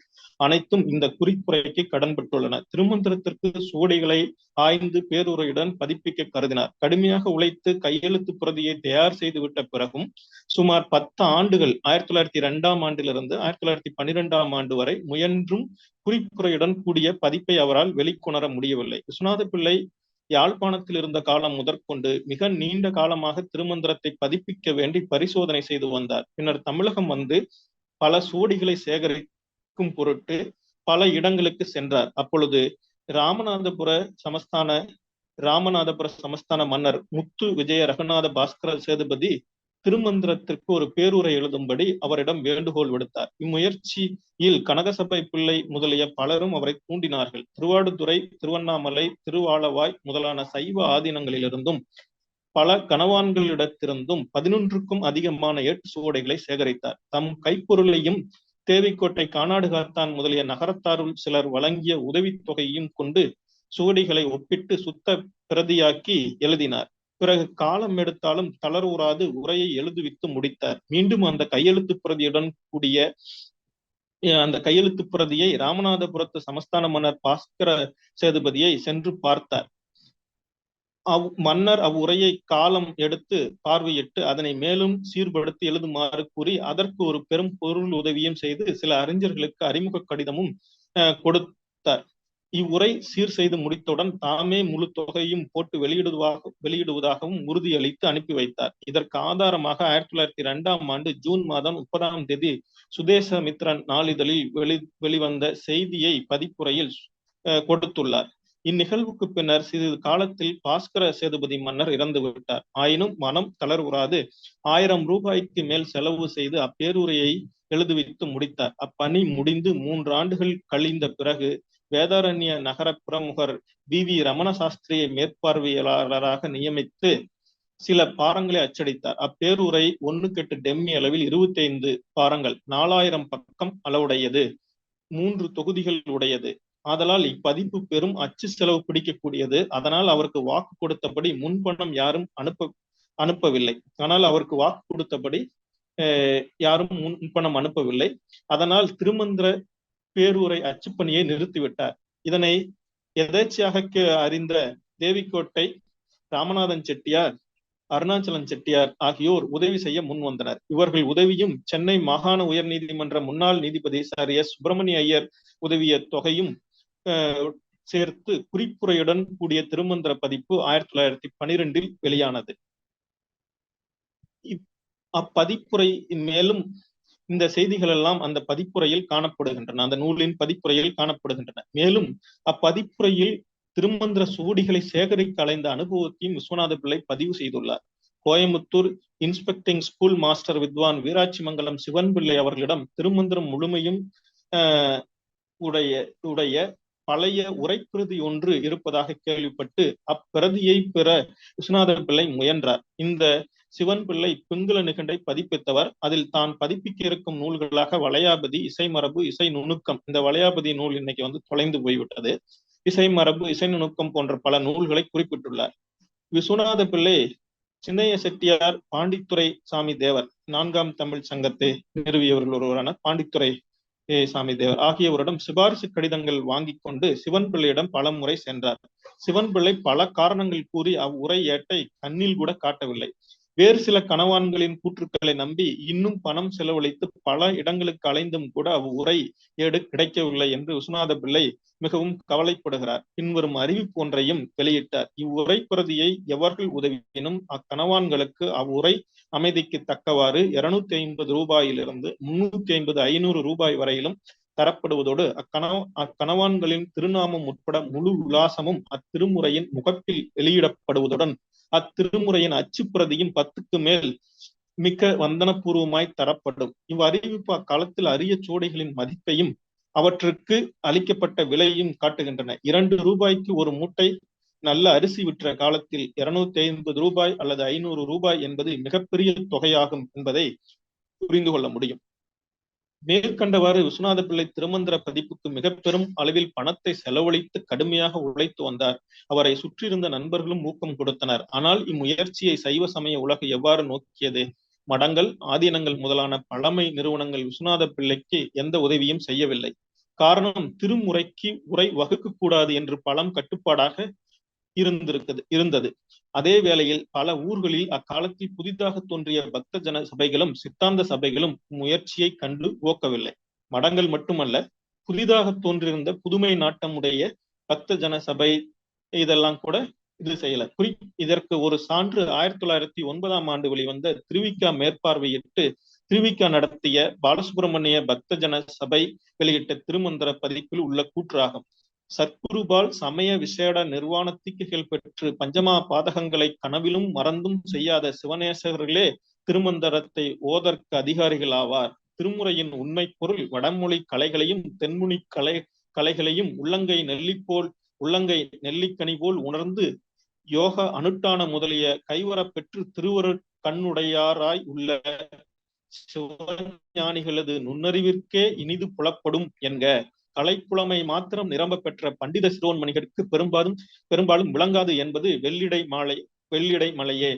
அனைத்தும் இந்த குறிப்புரைக்கு கடன்பட்டுள்ளன. திருமந்திரத்திற்கு சுவடிகளை ஆய்ந்து பேருரையுடன் பதிப்பிக்க கருதினார். கடுமையாக உழைத்து கையெழுத்து பிரதியை தயார் செய்து விட்ட பிறகும் சுமார் 10 ஆண்டுகள் 1902ஆம் ஆண்டிலிருந்து 1912ஆம் ஆண்டு வரை முயன்றும் குறிப்புரையுடன் கூடிய பதிப்பை அவரால் வெளிக்கொணர முடியவில்லை. விஸ்வநாத பிள்ளை யாழ்ப்பாணத்தில் இருந்த காலம் முதற்கொண்டு மிக நீண்ட காலமாக திருமந்திரத்தை பதிப்பிக்க வேண்டி பரிசோதனை செய்து வந்தார். பின்னர் தமிழகம் வந்து பல சுவடிகளை சேகரிக்கும் பொருட்டு பல இடங்களுக்கு சென்றார். அப்பொழுது ராமநாதபுர சமஸ்தான மன்னர் முத்து விஜய ரகுநாத பாஸ்கர சேதுபதி திருமந்திரத்திற்கு ஒரு பேருரை எழுதும்படி அவரிடம் வேண்டுகோள் விடுத்தார். இம்முயற்சியில் கனகசபை பிள்ளை முதலிய பலரும் அவரை தூண்டினார்கள். திருவாடுதுறை, திருவண்ணாமலை, திருவாளவாய் முதலான சைவ ஆதீனங்களிலிருந்தும் பல கணவான்களிடத்திலிருந்தும் 11க்கும் அதிகமான ஏட்டு சுவடைகளை சேகரித்தார். தம் கைப்பொருளையும் தேவிக்கோட்டை, கானாடு காத்தான் முதலிய நகரத்தாருள் சிலர் வழங்கிய உதவித்தொகையும் கொண்டு சுவடிகளை ஒப்பிட்டு சுத்த பிரதியாக்கி எழுதினார். பிறகு காலம் எடுத்தாலும் தளர்வுறாது உரையை எழுதுவித்து முடித்தார். மீண்டும் அந்த கையெழுத்து பிரதியுடன் கூடிய அந்த கையெழுத்து பிரதியை ராமநாதபுரத்து சமஸ்தான மன்னர் பாஸ்கர சேதுபதியை சென்று பார்த்தார். மன்னர் அவ்வுரையை காலம் எடுத்து பார்வையிட்டு அதனை மேலும் சீர்படுத்தி எழுதுமாறு கூறி அதற்கு ஒரு பெரும் பொருள் உதவியும் செய்து சில அறிஞர்களுக்கு அறிமுக கடிதமும் கொடுத்தார். இவ்வுரை சீர் செய்து முடித்தவுடன் தாமே முழு தொகையும் போட்டு வெளியிடுவதாகவும் உறுதியளித்து அனுப்பி வைத்தார். இதற்கு ஆதாரமாக 1902 ஜூன் மாதம் 30 சுதேசமித்ரன் நாளிதழில் வெளிவந்த செய்தியை பதிப்புரையில் கொடுத்துள்ளார். இந்நிகழ்வுக்கு பின்னர் சிறிது காலத்தில் பாஸ்கர சேதுபதி மன்னர் இறந்து விட்டார். ஆயினும் மனம் தளர்வுறாது 1000 ரூபாய்க்கு மேல் செலவு செய்து அப்பேருரையை எழுதுவித்து முடித்தார். அப்பணி முடிந்து 3 ஆண்டுகள் கழிந்த பிறகு வேதாரண்ய நகர பிரமுகர் வி ரமண சாஸ்திரியை மேற்பார்வையாளராக நியமித்து சில பாரங்களை அச்சடித்தார். அப்பேருரை 1/8 டெம்மி அளவில் 25 பாரங்கள், 4000 பக்கம் அளவுடையது, 3 தொகுதிகள் உடையது. ஆதலால் இப்பதிப்பு பெரும் அச்சு செலவு பிடிக்கக்கூடியது. அதனால் அவருக்கு வாக்கு கொடுத்தபடி முன்பணம் யாரும் அனுப்பவில்லை. ஆனால் அவருக்கு வாக்கு கொடுத்தபடி யாரும் முன்பணம் அனுப்பவில்லை. அதனால் திருமந்திர பேருரை அச்சுப்பணியை நிறுத்திவிட்டார். இதனை எதேச்சையாக அறிந்த தேவிக்கோட்டை ராமநாதன் செட்டியார், அருணாச்சலம் செட்டியார் ஆகியோர் உதவி செய்ய முன் வந்தனர். இவர்கள் உதவியும் சென்னை மாகாண உயர் நீதிமன்ற முன்னாள் நீதிபதி சர் எஸ் சுப்பிரமணிய ஐயர் உதவிய தொகையும் சேர்த்து குறிப்புரையுடன் கூடிய திருமந்திர பதிப்பு 1912 வெளியானது. அப்பதிப்புரையின் மேலும் இந்த செய்திகள் எல்லாம் அந்த பதிப்புரையில் காணப்படுகின்றன, அந்த நூலின் பதிப்புரையில் காணப்படுகின்றன. மேலும் அப்பதிப்புரையில் திருமந்திர சுவடிகளை சேகரிக்க அலைந்த அனுபவத்தையும் விஸ்வநாத பிள்ளை பதிவு செய்துள்ளார். கோயம்புத்தூர் இன்ஸ்பெக்டிங் ஸ்கூல் மாஸ்டர் வித்வான் வீராட்சிமங்கலம் சிவன் பிள்ளை அவர்களிடம் திருமந்திரம் முழுமையும் உடைய பழைய உரைப்பிரதி ஒன்று இருப்பதாக கேள்விப்பட்டு அப்பிரதியை பெற விஸ்வநாத பிள்ளை முயன்றார். இந்த சிவன் பிள்ளை பிங்குல நிகண்டை பதிப்பித்தவர். அதில் தான் பதிப்பிக்க இருக்கும் நூல்களாக வளையாபதி, இசைமரபு, இசை நுணுக்கம், இந்த வளையாபதி நூல் இன்னைக்கு தொலைந்து போய்விட்டது, இசைமரபு, இசை நுணுக்கம் போன்ற பல நூல்களை குறிப்பிட்டுள்ளார். விஸ்வநாத பிள்ளை சின்னைய செட்டியார், பாண்டித்துறை சாமி தேவர், 4ஆம் தமிழ் சங்கத்தை நிறுவியவர்கள் ஒருவரான பாண்டித்துறை சாமி தேவர் ஆகியவரிடம் சிபாரிசு கடிதங்கள் வாங்கி கொண்டு சிவன் பிள்ளையிடம் பல முறை சென்றார். சிவன் பிள்ளை பல காரணங்கள் கூறி அவ்வுரை ஏட்டை கண்ணில் கூட காட்டவில்லை. வேறு சில கணவான்களின் கூற்றுக்களை நம்பி இன்னும் பணம் செலவழித்து பல இடங்களுக்கு அலைந்தும் கூட அவ்வுரை ஏடு கிடைக்கவில்லை என்று விஸ்வநாத பிள்ளை மிகவும் கவலைப்படுகிறார். பின்வரும் அறிவிப்பு ஒன்றையும் வெளியிட்டார். இவ்வுரை பிரதியை எவர்கள் உதவியினும் அக்கணவான்களுக்கு அவ்வுரை அமைதிக்கு தக்கவாறு 250 ரூபாயிலிருந்து 350, 500 ரூபாய் வரையிலும் தரப்படுவதோடு அக்கணவான்களின் திருநாமம் உட்பட முழு விலாசமும் அத்திருமுறையின் முகப்பில் வெளியிடப்படுவதுடன் அத்திருமுறையின் அச்சுப்பிரதியும் 10க்கு மேல் மிக்க வந்தனபூர்வமாய் தரப்படும். இவ்வறிவிப்பு அக்காலத்தில் அரிய சோடைகளின் மதிப்பையும் அவற்றுக்கு அளிக்கப்பட்ட விலையும் காட்டுகின்றன. 2 ரூபாய்க்கு ஒரு மூட்டை நல்ல அரிசி விற்ற காலத்தில் 250 ரூபாய் அல்லது 500 ரூபாய் என்பது மிகப்பெரிய தொகையாகும் என்பதை புரிந்து கொள்ள முடியும். மேற்கண்டவாறு விஸ்வநாத பிள்ளை திருமந்திர பதிப்புக்கு மிக பெரும் அளவில் பணத்தை செலவழித்து கடுமையாக உழைத்து வந்தார். அவரை சுற்றியிருந்த நண்பர்களும் ஊக்கம் கொடுத்தனர். ஆனால் இம்முயற்சியை சைவ சமய உலகு எவ்வாறு நோக்கியது? மடங்கள், ஆதீனங்கள் முதலான பழமை நிறுவனங்கள் விஸ்வநாத பிள்ளைக்கு எந்த உதவியும் செய்யவில்லை. காரணம், திருமுறைக்கு உரை வகுக்க கூடாது என்று பலம் கட்டுப்பாடாக இருந்தது. அதே வேளையில் பல ஊர்களில் அக்காலத்தில் புதிதாக தோன்றிய பக்த ஜன சபைகளும் சித்தாந்த சபைகளும் முயற்சியை கண்டு ஓக்கவில்லை. மடங்கள் மட்டுமல்ல, புதிதாக தோன்றியிருந்த புதுமை நாட்டமுடைய பக்த ஜன சபை இதெல்லாம் கூட இது செய்யல. இதற்கு ஒரு சான்று 1909 வெளிவந்த திருவிக்கா மேற்பார்வையிட்டு திருவிக்கா நடத்திய பாலசுப்பிரமணிய பக்த ஜன சபை வெளியிட்ட திருமந்திர பதிப்பில் உள்ள கூற்றாகும். சத்குருபால் சமய விசேட நிர்வாணத்திக்குகள் பெற்று பஞ்சமா பாதகங்களை கனவிலும் மறந்தும் செய்யாத சிவநேசகர்களே திருமந்திரத்தை ஓதற்கு அதிகாரிகள் ஆவார். திருமுறையின் உண்மை பொருள் வடமொழி கலைகளையும் தென்முனி கலைகளையும் உள்ளங்கை நெல்லிக்கனி போல் உணர்ந்து யோக அனுட்டான முதலிய கைவர பெற்று திருவரு கண்ணுடையாராய் உள்ள சிவஞானிகளது நுண்ணறிவிற்கே இனிது புலப்படும் என்க. கலைப்புலமை மாத்திரம் நிரம்ப பெற்ற பண்டித சிரோன்மணிகளுக்கு பெரும்பாலும் விளங்காது என்பது வெள்ளிடை மலையே.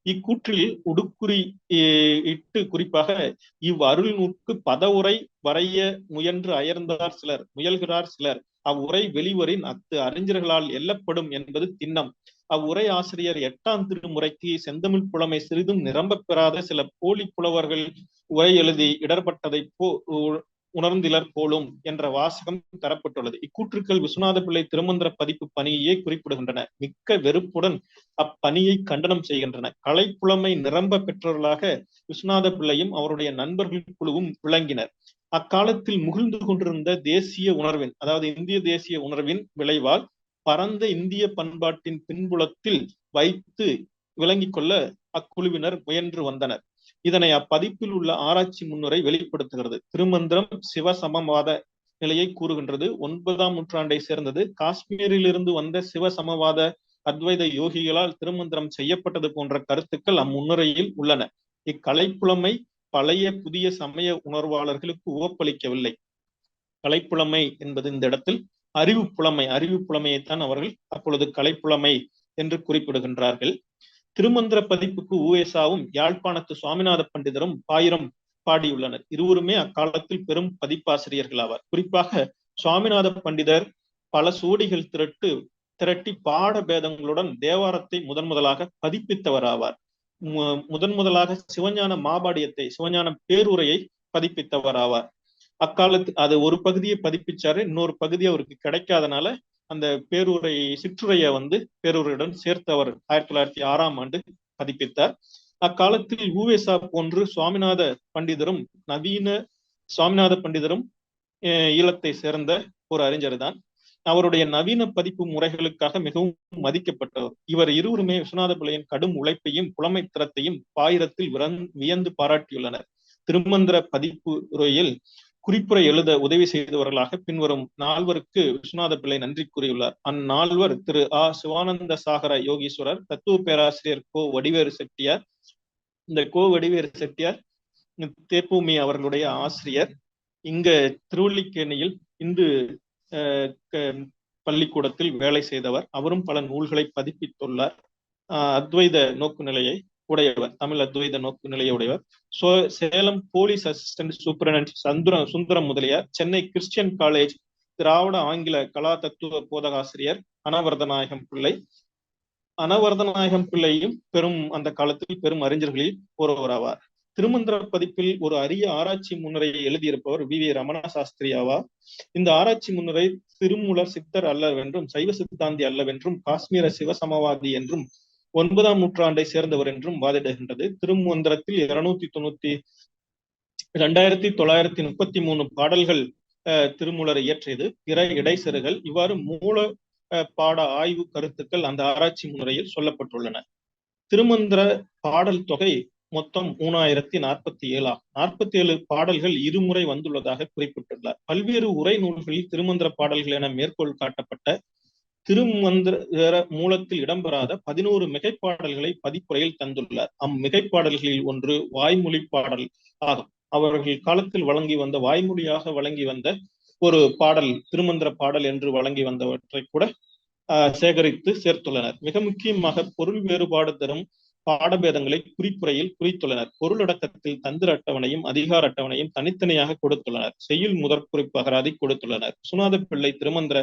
இக்கூற்றில் உடுக்குறி இட்டு குறிப்பாக அருள் நூற்கு பதவுரை வரைய முயல்கிறார் சிலர் அவ்வுரை வெளிவரின் அறிஞர்களால் எல்லப்படும் என்பது திண்ணம். அவ்வுரை ஆசிரியர் 8ஆம் திருமுறைக்கு செந்தமிழ் புலமை சிறிதும் நிரம்ப பெறாத சில போலி புலவர்கள் உரை எழுதி இடர்பட்டதை உணர்ந்திலர் போலும் என்ற வாசகம் தரப்பட்டுள்ளது. இக்கூற்றுக்கள் விஸ்வநாத பிள்ளை திருமந்திர பதிப்பு பணியையே குறிப்பிடுகின்றன. மிக்க வெறுப்புடன் அப்பணியை கண்டனம் செய்கின்றன. கலைப்புலமை நிரம்ப பெற்றவர்களாக விஸ்வநாத பிள்ளையும் அவருடைய நண்பர்கள் குழுவும் விளங்கினர். அக்காலத்தில் முகிழ்ந்து கொண்டிருந்த தேசிய உணர்வின், அதாவது இந்திய தேசிய உணர்வின் விளைவால் பரந்த இந்திய பண்பாட்டின் பின்புலத்தில் வைத்து விளங்கிக் கொள்ள அக்குழுவினர் முயன்று வந்தனர். இதனை அப்பதிப்பில் உள்ள ஆராய்ச்சி முன்னுரை வெளிப்படுத்துகிறது. திருமந்திரம் சிவசமவாத நிலையை கூறுகின்றது. 9ஆம் நூற்றாண்டை சேர்ந்தது. காஷ்மீரில் இருந்து வந்த சிவசமவாத அத்வைத யோகிகளால் திருமந்திரம் செய்யப்பட்டது போன்ற கருத்துக்கள் அம்முன்னுரையில் உள்ளன. இக்கலைப்புலமை பழைய புதிய சமய உணர்வாளர்களுக்கு உவப்பளிக்கவில்லை. கலைப்புலமை என்பது இந்த இடத்தில் அறிவு புலமையைத்தான் அவர்கள் அப்பொழுது கலைப்புலமை என்று குறிப்பிடுகின்றார்கள். திருமந்திர பதிப்புக்கு உவேசாவும் யாழ்ப்பாணத்து சுவாமிநாத பண்டிதரும் பாயிரம் பாடியுள்ளனர். இருவருமே அக்காலத்தில் பெரும் பதிப்பாசிரியர்கள் ஆவார். குறிப்பாக சுவாமிநாத பண்டிதர் பல சோடிகள் திரட்டி பாட பேதங்களுடன் தேவாரத்தை முதலாக பதிப்பித்தவர் ஆவார். முதலாக சிவஞான மாபாடியத்தை, சிவஞான பேருரையை பதிப்பித்தவர் ஆவார். அக்காலத்து அது ஒரு பகுதியை பதிப்பிச்சாரு, இன்னொரு பகுதி அவருக்கு கிடைக்காதனால அந்த சிற்றுரையை பேருரையுடன் சேர்த்து அவர் 1906ஆம் ஆண்டு பதிப்பித்தார். அக்காலத்தில் உவேசா போன்று சுவாமிநாத பண்டிதரும் ஈழத்தை சேர்ந்த ஒரு அறிஞர் தான். அவருடைய நவீன பதிப்பு முறைகளுக்காக மிகவும் மதிக்கப்பட்டவர். இவர் இருவருமே விஸ்வநாத பிள்ளையின் கடும் உழைப்பையும் புலமை திறத்தையும் பாயிரத்தில் வியந்து பாராட்டியுள்ளனர். திருமந்திர பதிப்பு உரையில் குறிப்புரை எழுத உதவி செய்தவர்களாக பின்வரும் 4வருக்கு விஸ்வநாத பிள்ளை நன்றி கூறியுள்ளார். அந்நால்வர் திரு சிவானந்த சாகர யோகீஸ்வரர், தத்துவ பேராசிரியர் கோ வடிவேறு செட்டியார். இந்த கோ வடிவேறு செட்டியார் தேப்பூமி அவர்களுடைய ஆசிரியர். இங்க திருவல்லிக்கேணியில் இந்து பள்ளிக்கூடத்தில் வேலை செய்தவர். அவரும் பல நூல்களை பதிப்பித்துள்ளார். அத்வைத நோக்கு நிலையை உடையவர், தமிழ் அத்வைத நோக்கு நிலையை உடையவர். Salem police assistant superintendent Sundaram Mudaliar, Chennai Christian college திராவிட ஆங்கில கலா தத்துவ போதகாசிரியர் அனவர்தநாயகம் பிள்ளையும் அந்த காலத்தில் பெரும் அறிஞர்களில் ஒருவராவார். திருமந்திர பதிப்பில் ஒரு அரிய ஆராய்ச்சி முன்னுரையை எழுதியிருப்பவர் வி ரமண சாஸ்திரி ஆவார். இந்த ஆராய்ச்சி முன்னுரை திருமூலர் சித்தர் அல்லவென்றும் சைவ சித்தாந்தி அல்லவென்றும் காஷ்மீர சிவசமவாதி என்றும் 9ஆம் நூற்றாண்டை சேர்ந்தவர் என்றும் வாதிடுகின்றது. திருமந்திரத்தில் 2933 பாடல்கள் திருமூலர் இயற்றியது. பிற இடைசெருகள் இவ்வாறு மூல பாட ஆய்வு கருத்துக்கள் அந்த ஆராய்ச்சி முன்னுரையில் சொல்லப்பட்டுள்ளன. திருமந்திர பாடல் தொகை மொத்தம் 3047 47 பாடல்கள் இருமுறை வந்துள்ளதாக குறிப்பிட்டுள்ளார். பல்வேறு உரை நூல்களில் திருமந்திர பாடல்கள் என மேற்கோள் காட்டப்பட்ட திருமந்திர மூலத்தில் இடம்பெறாத 11 மிகைப்பாடல்களை பதிப்புரையில் தந்துள்ளார். மிகைப்பாடல்களில் ஒன்று வாய்மொழி பாடல் ஆகும். அவர்கள் காலத்தில் வாய்மொழியாக வழங்கி வந்த ஒரு பாடல், திருமந்திர பாடல் என்று வழங்கி வந்தவற்றை கூட சேகரித்து சேர்த்துள்ளனர். மிக முக்கியமாக பொருள் வேறுபாடு தரும் பாடபேதங்களை குறிப்புரையில் குறித்துள்ளனர். பொருளடக்கத்தில் தந்திர அட்டவணையும் அதிகார அட்டவணையும் தனித்தனியாக கொடுத்துள்ளனர். செய்யுள் முதற்குறிப்பு அகராதி கொடுத்துள்ளனர். விஸ்வநாத பிள்ளை திருமந்திர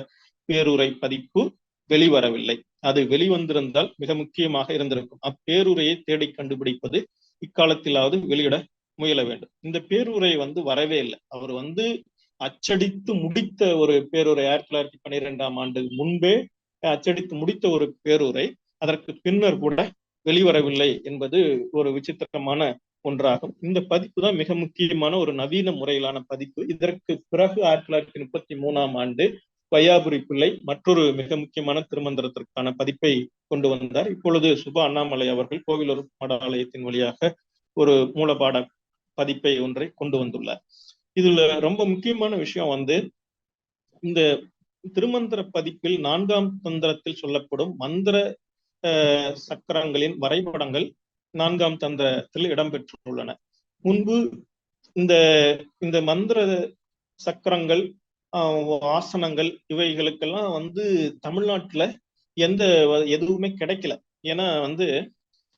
பேருரை பதிப்பு வெளிவரவில்லை. அது வெளிவந்திருந்தால் மிக முக்கியமாக இருந்திருக்கும். அப்பேருரையை தேடி கண்டுபிடிப்பது இக்காலத்திலாவது வெளியிட முயல வேண்டும். இந்த பேருரை வரவே இல்லை. அவர் அச்சடித்து முடித்த ஒரு பேருரை 1912ஆம் ஆண்டு முன்பே அச்சடித்து முடித்த ஒரு பேருரை அதற்கு பின்னர் கூட வெளிவரவில்லை என்பது ஒரு விசித்திரமான ஒன்றாகும். இந்த பதிப்பு தான் மிக முக்கியமான ஒரு நவீன முறையிலான பதிப்பு. இதற்கு பிறகு 1933ஆம் ஆண்டு வையாபுரி பிள்ளை மற்றொரு மிக முக்கியமான திருமந்திரத்திற்கான பதிப்பை கொண்டு வந்தார். இப்பொழுது சுபா அண்ணாமலை அவர்கள் கோவிலூர் மடாலயத்தின் வழியாக ஒரு மூலபாட பதிப்பை ஒன்றை கொண்டு வந்துள்ளார். இதுல ரொம்ப முக்கியமான விஷயம் இந்த திருமந்திர பதிப்பில் 4ஆம் தந்திரத்தில் சொல்லப்படும் மந்திர சக்கரங்களின் வரைபடங்கள் 4ஆம் தந்திரத்தில் இடம்பெற்றுள்ளன. முன்பு இந்த மந்திர சக்கரங்கள் ஆசனங்கள் இவைகளுக்கெல்லாம் வந்து தமிழ்நாட்டுல எதுவுமே கிடைக்கல. ஏன்னா வந்து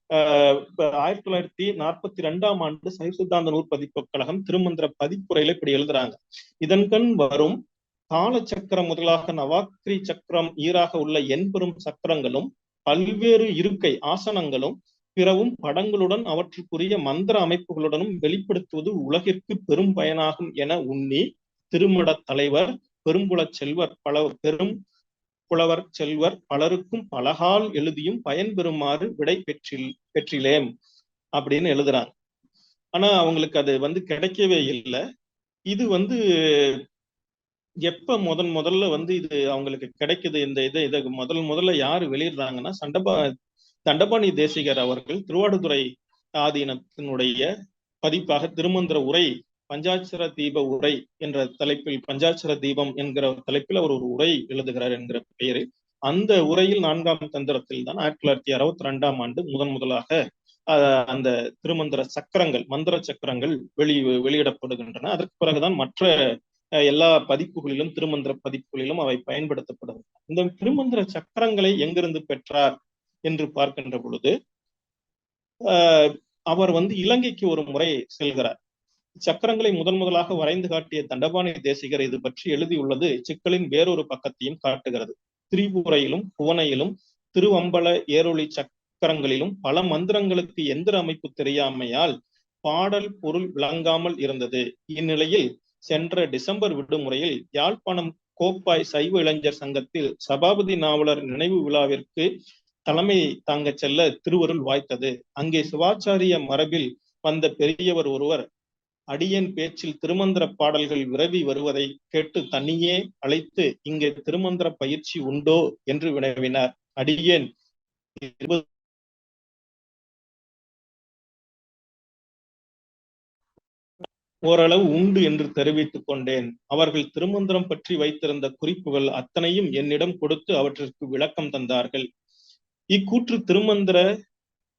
1942ஆம் ஆண்டு சைவ சித்தாந்த நூற்பதிப்பு கழகம் திருமந்திர பதிப்புரையில இப்படி எழுதுறாங்க. இதன்கண் வரும் கால சக்கரம் முதலாக நவாக்கிரி சக்கரம் ஈராக உள்ள எண்பெரும் சக்கரங்களும் பல்வேறு இருக்கை ஆசனங்களும் பிறவும் படங்களுடன் அவற்றுக்குரிய மந்திர அமைப்புகளுடனும் வெளிப்படுத்துவது உலகிற்கு பெரும் பயனாகும் என உண்ணி திருமட தலைவர் பெரும் புலவர் செல்வர் பலருக்கும் பலகால் எழுதியும் பயன்பெறுமாறு விடை பெற்றிலேம் அப்படின்னு எழுதுறாங்க. ஆனா அவங்களுக்கு அது வந்து கிடைக்கவே இல்லை. இது வந்து எப்ப முதல்ல வந்து இது அவங்களுக்கு கிடைக்குது, இந்த இதை முதல்ல யாரு வெளியிடுறாங்கன்னா தண்டபாணி தேசிகர் அவர்கள் திருவாடுதுறை ஆதீனத்தினுடைய பதிப்பாக திருமந்திர உரை பஞ்சாட்சர தீப உரை என்ற தலைப்பில், பஞ்சாட்சர தீபம் என்கிற தலைப்பில் அவர் ஒரு உரை எழுதுகிறார் என்கிற பெயரில், அந்த உரையில் 4ஆம் தந்திரத்தில் தான் 1962ஆம் ஆண்டு முதலாக அந்த திருமந்திர சக்கரங்கள், மந்திர சக்கரங்கள் வெளியிடப்படுகின்றன. அதற்கு பிறகுதான் மற்ற எல்லா பதிப்புகளிலும், திருமந்திர பதிப்புகளிலும் அவை பயன்படுத்தப்படுகின்றன. இந்த திருமந்திர சக்கரங்களை எங்கிருந்து பெற்றார் என்று பார்க்கின்ற பொழுது அவர் வந்து இலங்கைக்கு ஒரு முறை செல்கிறார். சக்கரங்களை முதலாக வரைந்து காட்டிய தண்டபாணி தேசிகர் இது பற்றி எழுதியுள்ளது சிக்கலின் வேறொரு பக்கத்தையும் காட்டுகிறது. திரிபுரையிலும் புவனையிலும் திருவம்பல ஏரொளி சக்கரங்களிலும் பல மந்திரங்களுக்கு எந்திர அமைப்பு தெரியாமையால் பாடல் பொருள் விளங்காமல் இருந்தது. இந்நிலையில் சென்ற டிசம்பர் விடுமுறையில் யாழ்ப்பாணம் கோப்பாய் சைவ இளைஞர் சங்கத்தில் சபாபதி நாவலர் நினைவு விழாவிற்கு தலைமை தாங்க செல்ல திருவருள் வாய்த்தது. அங்கே சிவாச்சாரிய மரபில் வந்த பெரியவர் ஒருவர் அடியேன் பேச்சில் திருமந்திர பாடல்கள் விரவி வருவதை கேட்டு தனியே அழைத்து இங்கே திருமந்திர பயிற்சி உண்டோ என்று வினவினார். அடியேன் ஓரளவு உண்டு என்று தெரிவித்துக் கொண்டேன். அவர்கள் திருமந்திரம் பற்றி வைத்திருந்த குறிப்புகள் அத்தனையும் என்னிடம் கொடுத்து அவற்றிற்கு விளக்கம் தந்தார்கள். இக்கூற்று திருமந்திர